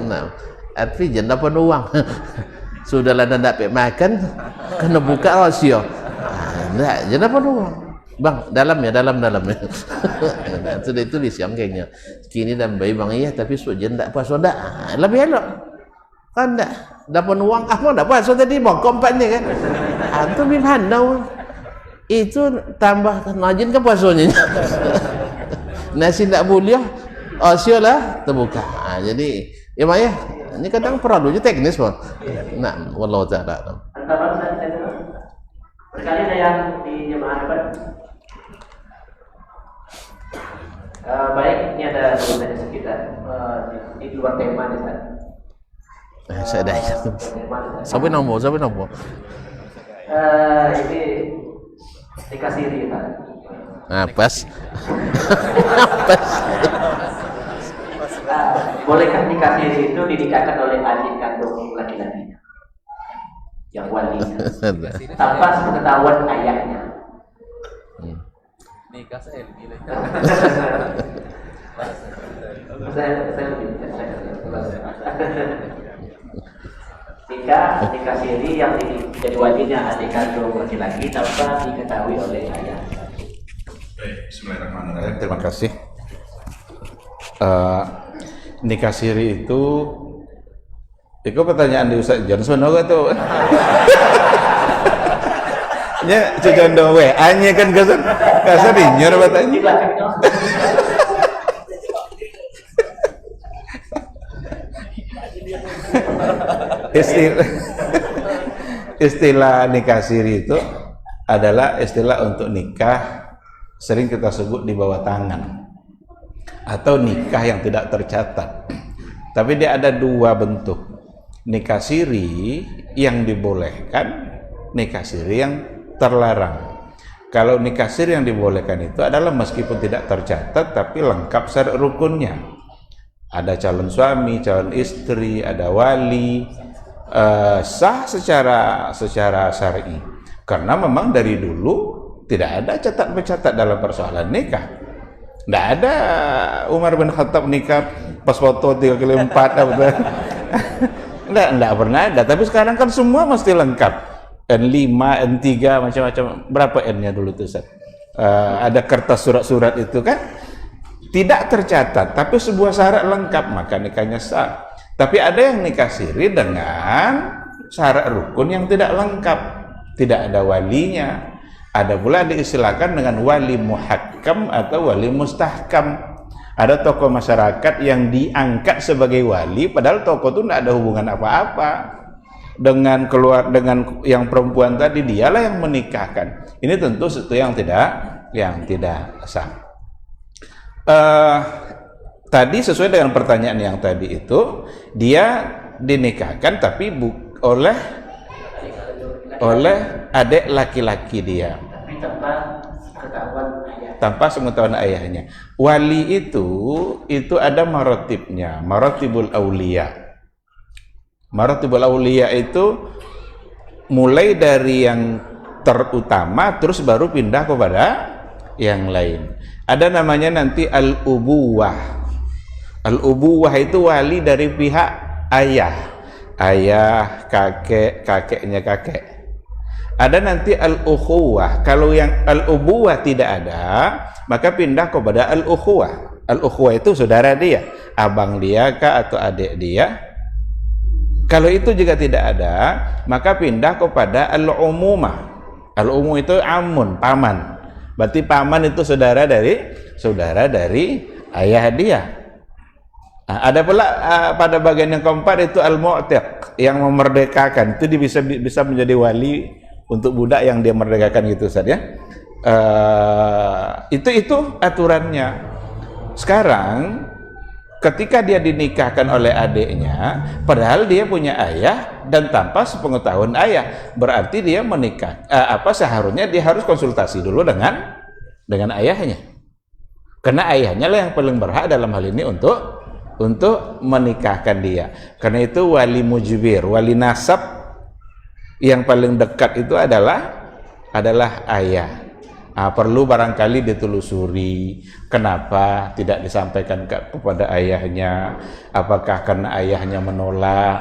Nah, artinya dapat uang. Sudahlah nak makan, kena buka rasio. Nah, jadi dapat uang. Bang, dalam ya. Nah, sudah tulis yang kayaknya. Kini dan bayi bang iya, tapi sujen tak puas sudah. Lebih elok. Kan tak dapat uang, apa tak puas tadi bang kompaknya kan. Antum gimana? Itu tambah najin ke puasanya. Nasi tak boleh, lah terbuka. Jadi, ya Mak ya, ini kadang perlunya teknis pun. Nah, wallahu ta'ala. Antara saya sekali ada yang di jemaah apa? Baik, ini ada pertanyaan sekitar di luar tema nih Ustaz. Saya dah. Sampai nombor. Ini dikasih diri Pak. Nah, pas. Bolehkah nikah siri itu dinikahkan oleh adik kandung laki-lakinya yang walinya tanpa sepengetahuan ayahnya? Nikah saya lebih nikah siri yang jadi walinya adik kandung laki-laki tanpa diketahui oleh ayah. Bismillahirrahmanirrahim. Terima kasih. Nikah siri itu pertanyaan di Ustaz Johnson tuh. Nya cucondo we, anya kan kasar dinyor batanya. Istilah nikah siri itu adalah istilah untuk nikah sering kita sebut di bawah tangan atau nikah yang tidak tercatat. Tapi dia ada dua bentuk. Nikah siri yang dibolehkan, nikah siri yang terlarang. Kalau nikah siri yang dibolehkan itu adalah meskipun tidak tercatat tapi lengkap syarat rukunnya. Ada calon suami, calon istri, ada wali, sah secara syar'i. Karena memang dari dulu tidak ada catat-mencatat dalam persoalan nikah. Tidak ada Umar bin Khattab nikah pas foto 3x4 apa. Tidak pernah ada. Tapi sekarang kan semua mesti lengkap. N5, N3 macam-macam. Berapa N-nya dulu tuh Ustaz? Ada kertas surat-surat itu kan tidak tercatat, tapi sebuah syarat lengkap maka nikahnya sah. Tapi ada yang nikah siri dengan syarat rukun yang tidak lengkap, tidak ada walinya. Ada pula diistilahkan dengan wali muhakkam atau wali mustahkam. Ada tokoh masyarakat yang diangkat sebagai wali, padahal tokoh itu tidak ada hubungan apa-apa dengan yang perempuan tadi. Dialah yang menikahkan. Ini tentu sesuatu yang tidak sah. Tadi sesuai dengan pertanyaan yang tadi itu, dia dinikahkan tapi oleh adik laki-laki dia, tanpa sepengetahuan ayahnya. Wali itu ada maratibnya, maratibul auliya. Maratibul auliya itu mulai dari yang terutama terus baru pindah kepada yang lain. Ada namanya nanti al-ubuwah. Al-ubuwah itu wali dari pihak ayah, kakeknya kakek. Ada nanti al-ukhuwah. Kalau yang al-ubuwah tidak ada, maka pindah kepada al-ukhuwah. Al-ukhuwah itu saudara dia, abang dia kah atau adik dia. Kalau itu juga tidak ada, maka pindah kepada al-umumah. Al-umum itu amun, paman. Berarti paman itu saudara dari ayah dia. Nah, ada pula pada bagian yang keempat itu al-mu'tiq, yang memerdekakan. Itu bisa menjadi wali untuk budak yang dia merdekakan gitu Ustaz ya. Itu aturannya. Sekarang ketika dia dinikahkan oleh adiknya, padahal dia punya ayah dan tanpa sepengetahuan ayah, berarti dia menikah. Seharusnya dia harus konsultasi dulu dengan ayahnya. Karena ayahnya lah yang paling berhak dalam hal ini untuk menikahkan dia. Karena itu wali mujbir, wali nasab yang paling dekat itu adalah ayah. Perlu barangkali ditelusuri kenapa tidak disampaikan kepada ayahnya. Apakah karena ayahnya menolak?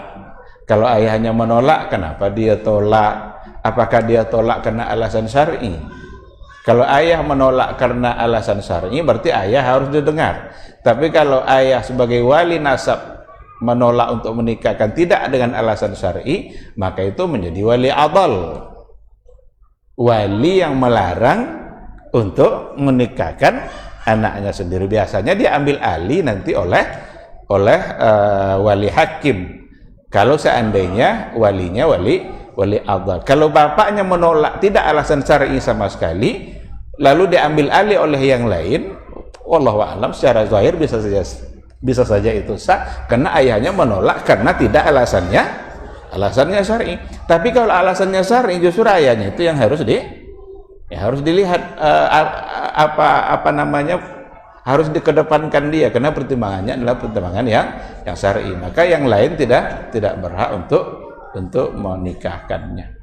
Kalau ayahnya menolak, kenapa dia tolak? Apakah dia tolak karena alasan syar'i? Kalau ayah menolak karena alasan syar'i, berarti ayah harus didengar. Tapi kalau ayah sebagai wali nasab menolak untuk menikahkan tidak dengan alasan syar'i, maka itu menjadi wali adal, wali yang melarang untuk menikahkan anaknya sendiri. Biasanya dia ambil alih nanti oleh wali hakim. Kalau seandainya walinya wali adal. Kalau bapaknya menolak tidak alasan syar'i sama sekali, lalu diambil alih oleh yang lain, wallahu a'lam, secara zahir bisa saja itu sah karena ayahnya menolak karena tidak alasannya syar'i. Tapi kalau alasannya syar'i, justru ayahnya itu yang harus dilihat harus dikedepankan dia, karena pertimbangannya adalah pertimbangan yang syar'i. Maka yang lain tidak berhak untuk menikahkannya.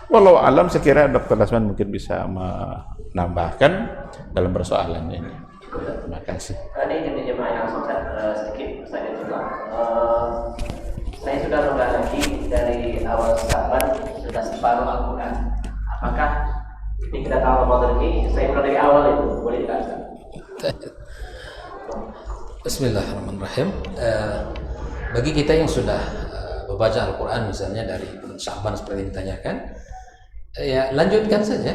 Wallahu alam, sekira Dr. Dasman mungkin bisa menambahkan dalam persoalan ini. Terima kasih. Ini jadi jemaah yang sedikit saya juga. Saya sudah menggalaki dari awal Syaban sudah separuh Al-Quran. Apakah ini kita tahu Ramadan ini saya mulai dari awal itu boleh dikatakan? Bismillahirrahmanirrahim. Bagi kita yang sudah membaca Al-Quran misalnya dari Syaban seperti yang ditanyakan, ya lanjutkan saja,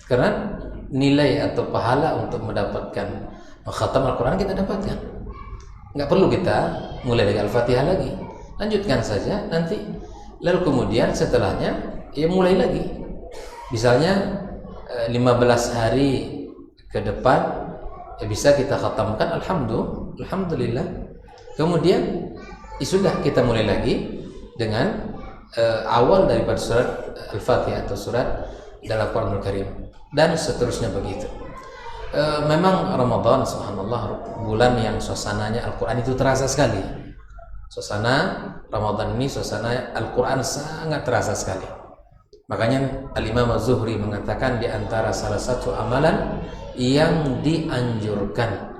karena nilai atau pahala untuk mendapatkan khatam Al-Quran kita dapatkan. Nggak perlu kita mulai dari Al-Fatihah lagi, lanjutkan saja nanti, lalu kemudian setelahnya ya mulai lagi. Misalnya 15 hari ke depan ya bisa kita khatamkan, alhamdulillah. Kemudian ya sudah, kita mulai lagi dengan awal daripada surat Al-Fatihah atau surat dalam Al-Quranul Karim, dan seterusnya begitu. Memang Ramadan, subhanallah, bulan yang suasananya Al-Quran itu terasa sekali. Suasana Ramadan ini, suasana Al-Quran sangat terasa sekali. Makanya Al-Imam Az-Zuhri mengatakan di antara salah satu amalan yang dianjurkan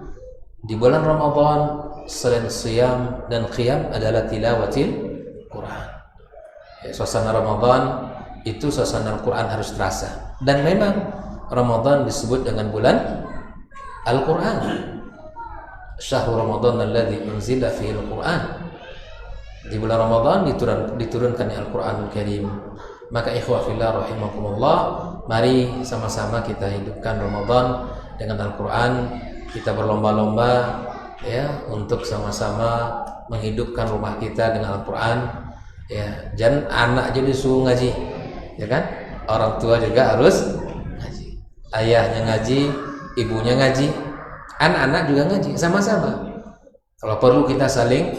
di bulan Ramadan selain siyam dan qiyam adalah tilawatil Quran. Suasana Ramadan itu suasana Al-Quran harus terasa. Dan memang Ramadan disebut dengan bulan Al-Quran. Syahrul Ramadan alladzi unzila fihi Al-Quran. Di bulan Ramadan diturunkan Al-Quranul Karim. Maka ikhwah fillah rahimakumullah, mari sama-sama kita hidupkan Ramadan dengan Al-Quran. Kita berlomba-lomba ya untuk sama-sama menghidupkan rumah kita dengan Al-Quran. Ya, jangan anak jadi suruh ngaji, ya kan? Orang tua juga harus ngaji. Ayahnya ngaji, ibunya ngaji, anak-anak juga ngaji, sama-sama. Kalau perlu kita saling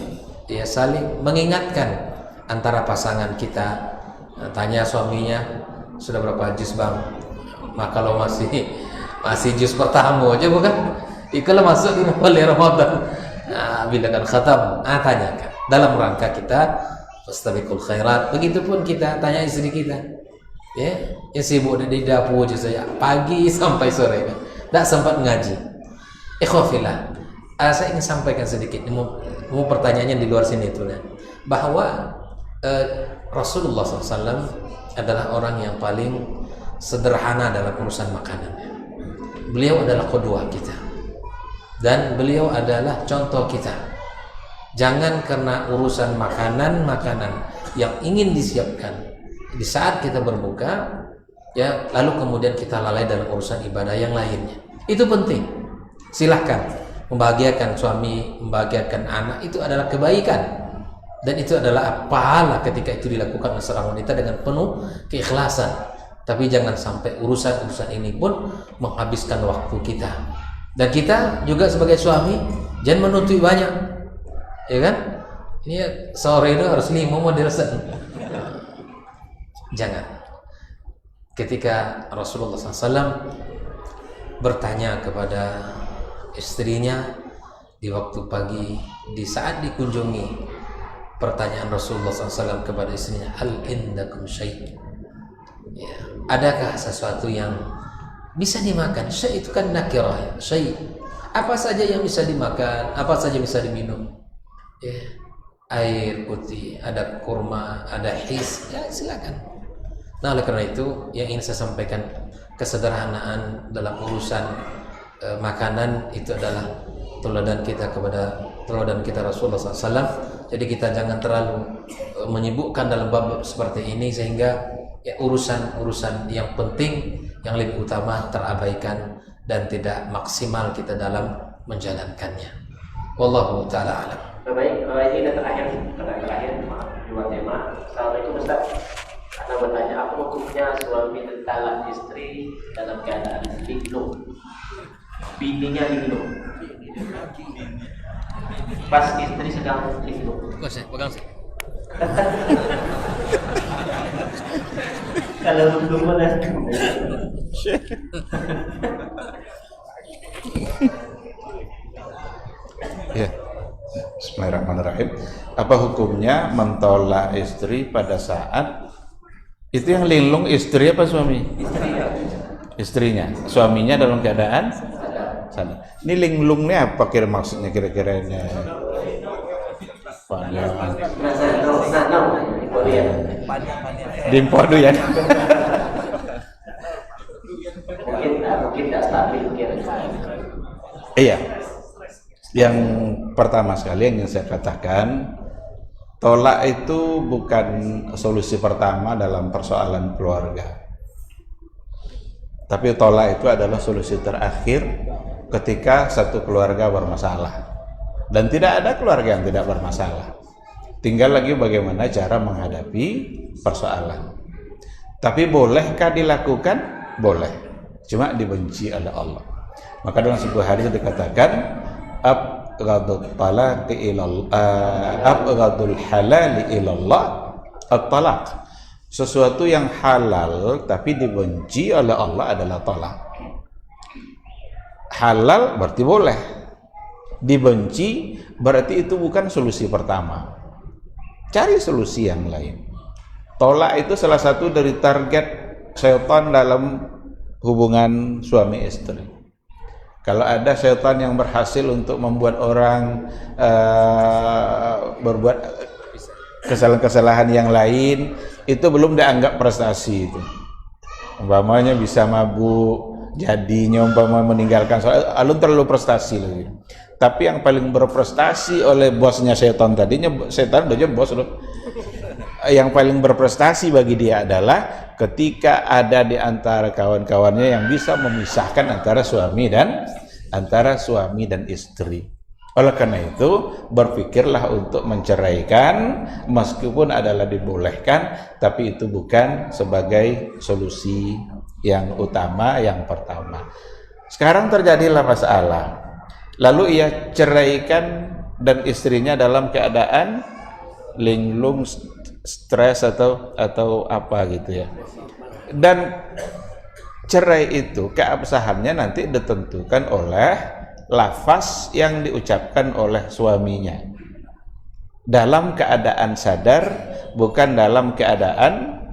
mengingatkan antara pasangan kita. Tanya suaminya, sudah berapa juz bang? Maka kalau masih juz pertama aja bukan? Kalau masuk di bulan Ramadan, bila kan khatam, tanyakan dalam rangka kita fastabiqul khairat. Begitupun kita tanya istri kita, ya sibuk di dapur aja saya pagi sampai sore kan, tidak sempat ngaji. Ikhwafillah, saya ingin sampaikan sedikit, mau pertanyaannya di luar sini tuh, bahwa Rasulullah SAW adalah orang yang paling sederhana dalam urusan makanan. Beliau adalah qudwah kita, dan beliau adalah contoh kita. Jangan karena urusan makanan yang ingin disiapkan di saat kita berbuka, ya lalu kemudian kita lalai dalam urusan ibadah yang lainnya. Itu penting. Silahkan membahagiakan suami, membahagiakan anak, itu adalah kebaikan. Dan itu adalah pahala ketika itu dilakukan oleh seorang wanita dengan penuh keikhlasan. Tapi jangan sampai urusan-urusan ini pun menghabiskan waktu kita. Dan kita juga sebagai suami jangan menuntut banyak, ya kan? Ini sore itu harus 5 model set. Jangan. Ketika Rasulullah SAW bertanya kepada istrinya di waktu pagi, di saat dikunjungi, pertanyaan Rasulullah SAW kepada istrinya, hal indakum syai', ya, adakah sesuatu yang bisa dimakan. Syai' itu kan nakirah ya. Syai', apa saja yang bisa dimakan, apa saja bisa diminum. Ya, air putih, ada kurma, ada his, ya silakan. Nah, oleh karena itu yang ingin saya sampaikan, kesederhanaan dalam urusan makanan itu adalah teladan kita Rasulullah SAW. Jadi kita jangan terlalu menyibukkan dalam bab seperti ini sehingga ya, urusan yang penting, yang lebih utama terabaikan dan tidak maksimal kita dalam menjalankannya. Wallahu ta'ala alam. Baik, ini terakhir, maaf, dua tema. Assalamualaikum Ustaz. Anda bertanya, apa hukumnya suami mentalak istri dalam keadaan linglung? Bininya linglung. Pas istri sedang linglung. Pegang saya. Kalau belum ada. Ya. Bismillahirrahmanirrahim. Apa hukumnya mentolak istri pada saat itu yang linglung, istri apa suami? Istrinya. Suaminya dalam keadaan sadar. Ini linglungnya apa maksudnya kira-kira ini? Dimpodu ya. Mungkin tidak stabil kira-kira. Iya. Yang pertama sekali yang ingin saya katakan, tolak itu bukan solusi pertama dalam persoalan keluarga. Tapi tolak itu adalah solusi terakhir ketika satu keluarga bermasalah. Dan tidak ada keluarga yang tidak bermasalah. Tinggal lagi bagaimana cara menghadapi persoalan. Tapi bolehkah dilakukan? Boleh. Cuma dibenci oleh Allah. Maka dalam sebuah hadis dikatakan, abghadul halali ilallah at-talaq. Sesuatu yang halal tapi dibenci oleh Allah adalah talak. Halal berarti boleh, dibenci berarti itu bukan solusi pertama. Cari solusi yang lain. Tolak itu salah satu dari target syaitan dalam hubungan suami istri. Kalau ada syaitan yang berhasil untuk membuat orang berbuat kesalahan-kesalahan yang lain, itu belum dianggap prestasi itu. Umpamanya bisa mabuk, jadinya umpamanya meninggalkan sholat, alun terlalu prestasi lagi. Tapi yang paling berprestasi oleh bosnya syaitan tadinya, syaitan udah bos loh. Yang paling berprestasi bagi dia adalah ketika ada di antara kawan-kawannya yang bisa memisahkan antara suami dan istri. Oleh karena itu, berpikirlah untuk menceraikan, meskipun adalah dibolehkan, tapi itu bukan sebagai solusi yang utama, yang pertama. Sekarang terjadilah masalah, lalu ia ceraikan dan istrinya dalam keadaan linglung, stres atau apa gitu ya. Dan cerai itu keabsahannya nanti ditentukan oleh lafaz yang diucapkan oleh suaminya dalam keadaan sadar, bukan dalam keadaan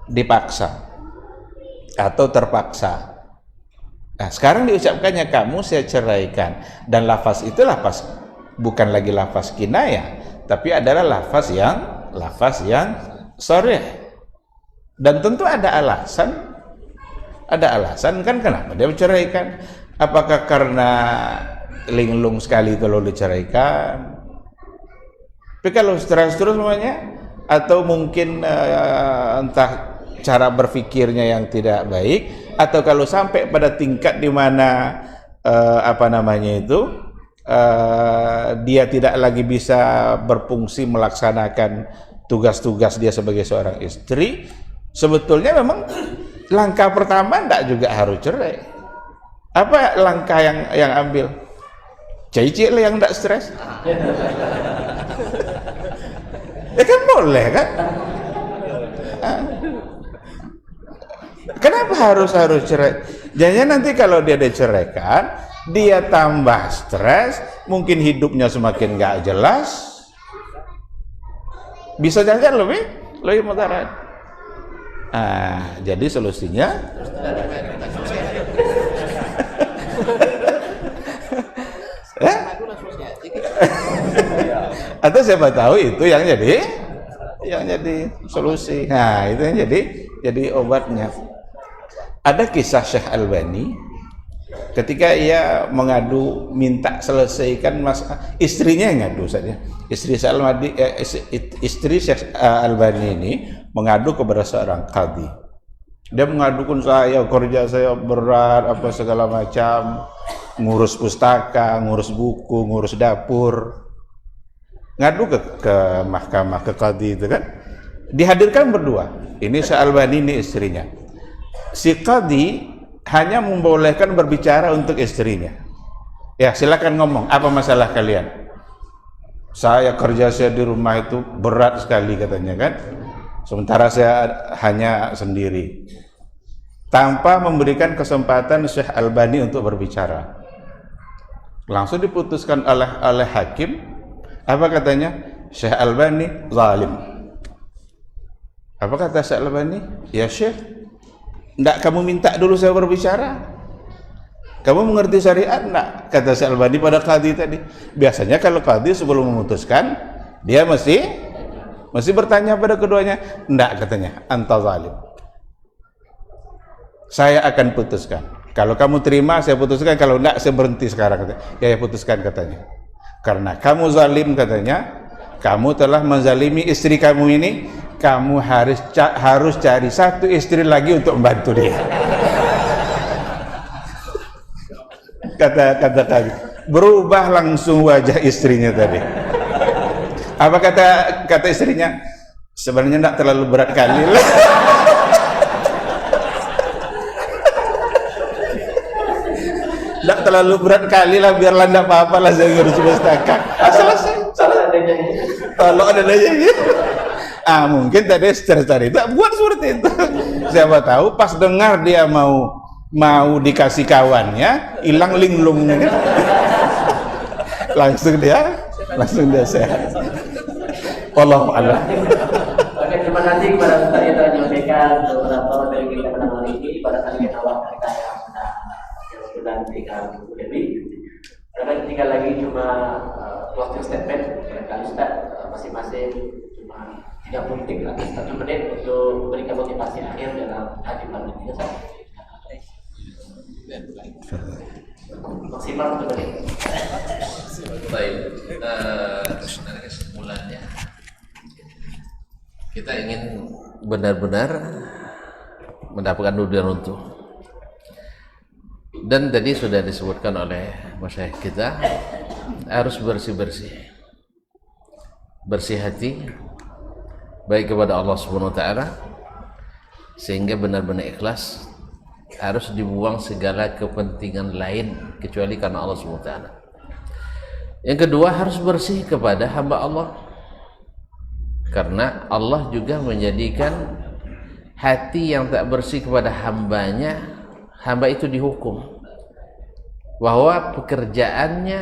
dipaksa atau terpaksa. Nah, sekarang diucapkannya kamu saya ceraikan, dan lafaz itu lafaz bukan lagi lafaz kinayah, tapi adalah lafaz yang sharih. Dan tentu ada alasan kan kenapa dia menceraikan. Apakah karena linglung sekali kalau diceraikan? Tapi kalau stres terus semuanya, atau mungkin entah cara berpikirnya yang tidak baik, atau kalau sampai pada tingkat di mana dia tidak lagi bisa berfungsi melaksanakan tugas-tugas dia sebagai seorang istri, sebetulnya memang langkah pertama tidak juga harus cerai. Apa langkah yang ambil? Cicik lah yang tidak stres. Ya kan boleh kan? Kenapa harus cerai? Jangan nanti kalau dia diceraikan, dia tambah stres, mungkin hidupnya semakin gak jelas, bisa jadi lebih mudarat. Jadi solusinya atau siapa tahu itu yang jadi solusi. Nah, itu yang jadi obatnya. Ada kisah Syekh Albani ketika ia mengadu minta selesaikan masalah, istrinya yang ngadu saja. Istri Syekh Albani ini mengadu kepada seorang qadhi. Dia mengadukan, kerja saya berat, apa segala macam, ngurus pustaka, ngurus buku, ngurus dapur. Ngadu ke mahkamah, ke qadhi itu kan. Dihadirkan berdua. Ini Syekh Albani, ini istrinya. Si qadhi hanya membolehkan berbicara untuk istrinya. Ya, silakan ngomong, apa masalah kalian? Kerja saya di rumah itu berat sekali katanya kan. Sementara saya hanya sendiri. Tanpa memberikan kesempatan Syekh Albani untuk berbicara. Langsung diputuskan oleh hakim. Apa katanya? Syekh Albani zalim. Apa kata Syekh Albani? Ya Syekh, enggak kamu minta dulu saya berbicara? Kamu mengerti syariat enggak? Kata Syekh Albani pada qadhi tadi. Biasanya kalau qadhi sebelum memutuskan, dia mesti bertanya pada keduanya. Enggak katanya, anta zalim. Saya akan putuskan. Kalau kamu terima, saya putuskan. Kalau enggak, saya berhenti sekarang. Ya putuskan katanya. Karena kamu zalim katanya, kamu telah menzalimi istri kamu ini. Kamu harus cari satu istri lagi untuk membantu dia. Kata kami, berubah langsung wajah istrinya tadi. Apa kata istrinya? Sebenarnya tidak terlalu berat kali lah. Tidak terlalu berat kali lah, biarlah tidak apa-apa lah saya ngurus pustaka. Selesai. Kalau ada aja. Mungkin tadi stres tadi itu buat seperti itu. Siapa tahu pas dengar dia mau dikasih kawannya, hilang linglungnya kan. langsung dia sehat. Wallahu a'lam. Oke, terima kasih kepada Ustaz yang telah menyampaikan beberapa dari kita pada malam ini. Pada kali yang awal kita yang sudah tinggal Dewi. Karena tinggal lagi cuma closing statement dari Ustaz masing-masing cuma 30 detik atau 1 menit untuk memberikan motivasi akhir dalam haji malam ini. Maksimal 1 menit. Baik, sebenarnya kesimpulannya kita ingin benar-benar mendapatkan dunia runtuh. Dan tadi sudah disebutkan oleh masyayikh kita, harus bersih hati baik kepada Allah Subhanahu wa taala, sehingga benar-benar ikhlas, harus dibuang segala kepentingan lain kecuali karena Allah Subhanahu wa taala. Yang kedua, harus bersih kepada hamba Allah, karena Allah juga menjadikan hati yang tak bersih kepada hambanya, hamba itu dihukum bahwa pekerjaannya,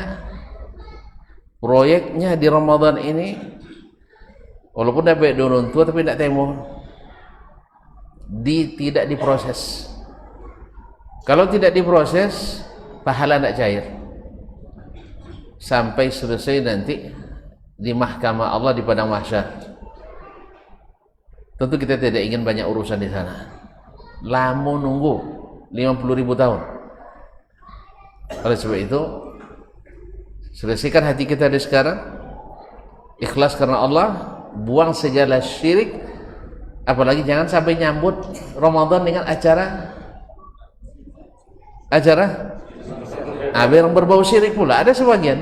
proyeknya di Ramadan ini walaupun dapat dorong tua tapi tidak temu, tidak diproses. Kalau tidak diproses, pahala tidak cair sampai selesai nanti di mahkamah Allah di padang mahsyar. Tentu kita tidak ingin banyak urusan di sana. Lama nunggu 50.000 tahun. Oleh sebab itu, selesaikan hati kita dari sekarang, ikhlas karena Allah, buang segala syirik, apalagi jangan sampai nyambut Ramadan dengan acara yang berbau syirik pula. Ada sebagian,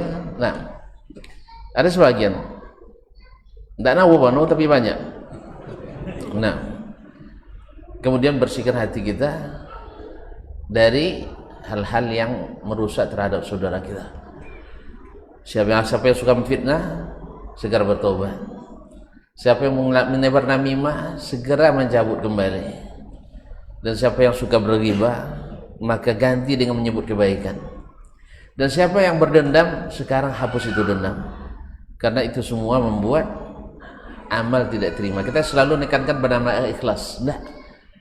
tidak nawa tapi banyak. Kemudian bersihkan hati kita dari hal-hal yang merusak terhadap saudara kita. Siapa yang suka memfitnah, segera bertobat. Siapa yang menebar namimah, segera mencabut kembali. Dan siapa yang suka berghibah, maka ganti dengan menyebut kebaikan. Dan siapa yang berdendam, sekarang hapus itu dendam. Karena itu semua membuat amal tidak terima. Kita selalu nekankan pada nama ikhlas.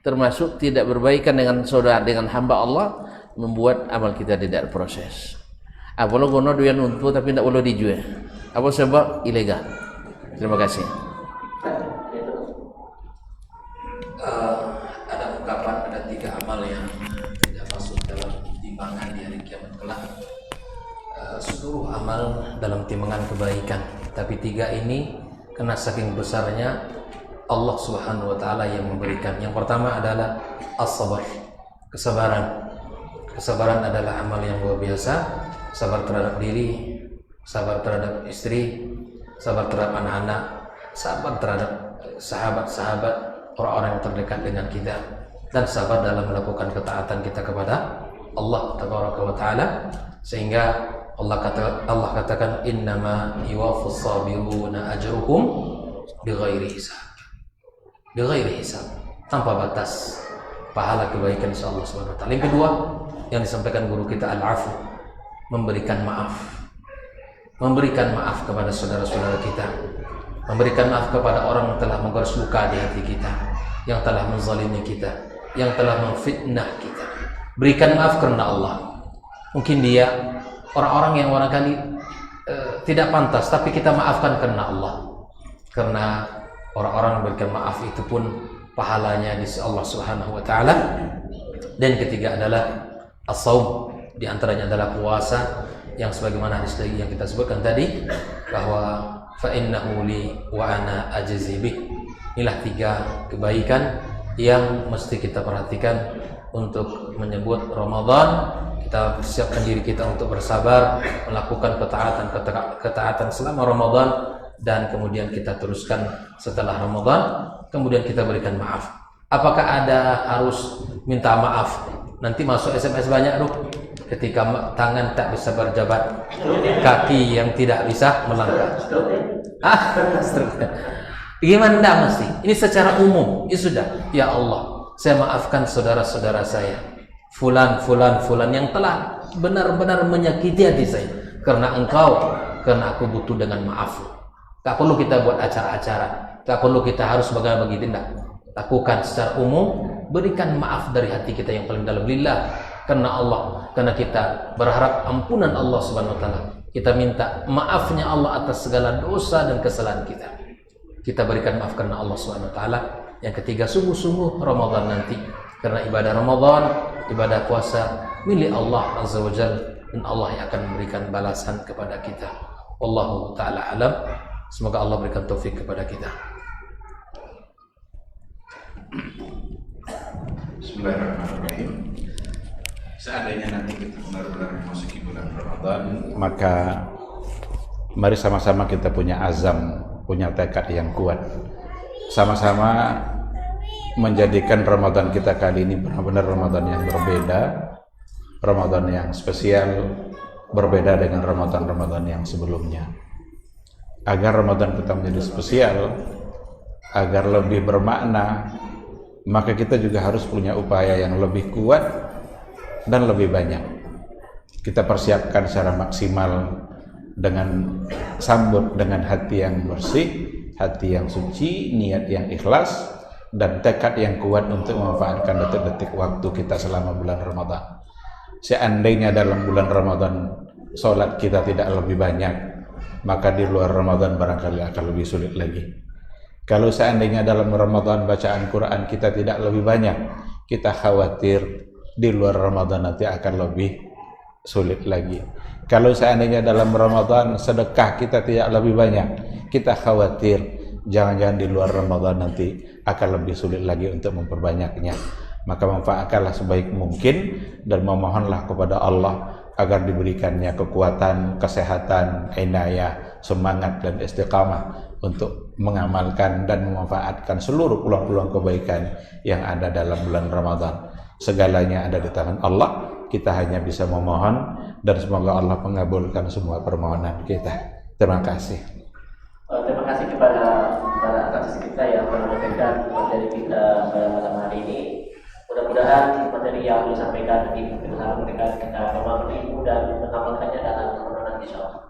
termasuk tidak berbaikan dengan saudara, dengan hamba Allah, membuat amal kita tidak proses. Apalagi gono doyan untuk tapi tidak boleh dijual. Apa sebab? Ilegal. Terima kasih. Ada ungkapan, ada 3 amal yang tidak masuk dalam timbangan di hari kiamat kelak. Seluruh amal dalam timbangan kebaikan, tapi 3 ini karena saking besarnya Allah Subhanahu wa taala yang memberikan. Yang pertama adalah as-sabar, kesabaran. Kesabaran adalah amal yang luar biasa. Sabar terhadap diri, sabar terhadap istri, sabar terhadap anak-anak, sabar terhadap sahabat-sahabat, orang-orang yang terdekat dengan kita, dan sabar dalam melakukan ketaatan kita kepada Allah Tabaraka wa taala, sehingga Allah katakan innama yuwaffas sabiruna ajruhum bighairi hisab. Bighairi hisab, tanpa batas pahala kebaikan insya Allah Subhanahu wa taala. Yang kedua yang disampaikan guru kita al-afu, memberikan maaf. Memberikan maaf kepada saudara-saudara kita, memberikan maaf kepada orang yang telah menggaris luka di hati kita, yang telah menzalimi kita, yang telah memfitnah kita. Berikan maaf karena Allah. Mungkin dia orang-orang yang barangkali tidak pantas, tapi kita maafkan karena Allah. Karena orang-orang yang berikan maaf itu pun pahalanya di sisi Allah Subhanahu wa taala. Dan ketiga adalah as-shaum, di antaranya adalah puasa, yang sebagaimana hadis yang kita sebutkan tadi, bahwa fa innahu li wa ana ajzi bih. Inilah 3 kebaikan yang mesti kita perhatikan untuk menyebut Ramadan. Kita persiapkan diri kita untuk bersabar, melakukan ketaatan selama Ramadan, dan kemudian kita teruskan setelah Ramadan. Kemudian kita berikan maaf. Apakah ada harus minta maaf? Nanti masuk SMS banyak tuh. Ketika tangan tak bisa berjabat, kaki yang tidak bisa melangkah. Gimana? Tidak mesti. Ini secara umum. Ya sudah. Ya Allah, saya maafkan saudara-saudara saya, fulan yang telah benar-benar menyakiti hati saya. Karena aku butuh dengan maaf. Tak perlu kita buat acara-acara. Tak perlu kita harus bagaimana begitu. Tidak. Lakukan secara umum. Berikan maaf dari hati kita yang paling dalam, lillah, karena Allah, karena kita berharap ampunan Allah Subhanahu wa taala. Kita minta maafnya Allah atas segala dosa dan kesalahan kita. Kita berikan maaf karena Allah Subhanahu wa taala. Yang ketiga, sungguh-sungguh Ramadan nanti, karena ibadah Ramadan, ibadah puasa milik Allah Azza wa Jalla, dan Allah yang akan memberikan balasan kepada kita. Wallahu taala alam. Semoga Allah berikan taufik kepada kita. Bismillahirrahmanirrahim. Seandainya nanti kita benar-benar memasuki bulan Ramadan, maka mari sama-sama kita punya azam, punya tekad yang kuat, sama-sama menjadikan Ramadan kita kali ini benar-benar Ramadan yang berbeda, Ramadan yang spesial, berbeda dengan Ramadan-Ramadan yang sebelumnya. Agar Ramadan kita menjadi spesial, agar lebih bermakna, maka kita juga harus punya upaya yang lebih kuat dan lebih banyak. Kita persiapkan secara maksimal dengan sambut dengan hati yang bersih, hati yang suci, niat yang ikhlas, dan tekad yang kuat untuk memanfaatkan detik-detik waktu kita selama bulan Ramadan. Seandainya dalam bulan Ramadan sholat kita tidak lebih banyak, maka di luar Ramadan barangkali akan lebih sulit lagi. Kalau seandainya dalam Ramadan bacaan Quran kita tidak lebih banyak, kita khawatir di luar Ramadan nanti akan lebih sulit lagi. Kalau seandainya dalam Ramadan sedekah kita tidak lebih banyak, kita khawatir jangan-jangan di luar Ramadan nanti akan lebih sulit lagi untuk memperbanyaknya. Maka manfaatkanlah sebaik mungkin dan memohonlah kepada Allah agar diberikannya kekuatan, kesehatan, inayah, semangat dan istiqamah untuk mengamalkan dan memanfaatkan seluruh peluang-peluang kebaikan yang ada dalam bulan Ramadan. Segalanya ada di tangan Allah. Kita hanya bisa memohon dan semoga Allah mengabulkan semua permohonan kita. Terima kasih. Terima kasih kepada para atas kita yang telah memberikan materi kita pada malam hari ini. Mudah-mudahan materi yang disampaikan tadi benar-benar memberikan kita memahami dan mengamalkannya dalam Ramadan insyaallah.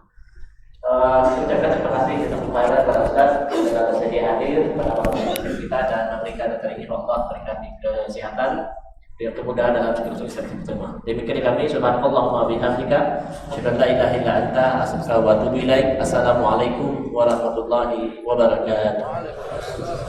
Ucapkan terima kasih kepada para ustaz yang telah bersedia hadir pada malam kita dan memberikan materi ini Allah berikan kesehatan, dengan kemudahan dalam segala urusan semua. Demikian kami, subhanallahumma bihamdika, asyhadu an la ilaha illa anta, astaghfiruka wa atubu ilaik. Assalamualaikum warahmatullahi wabarakatuh.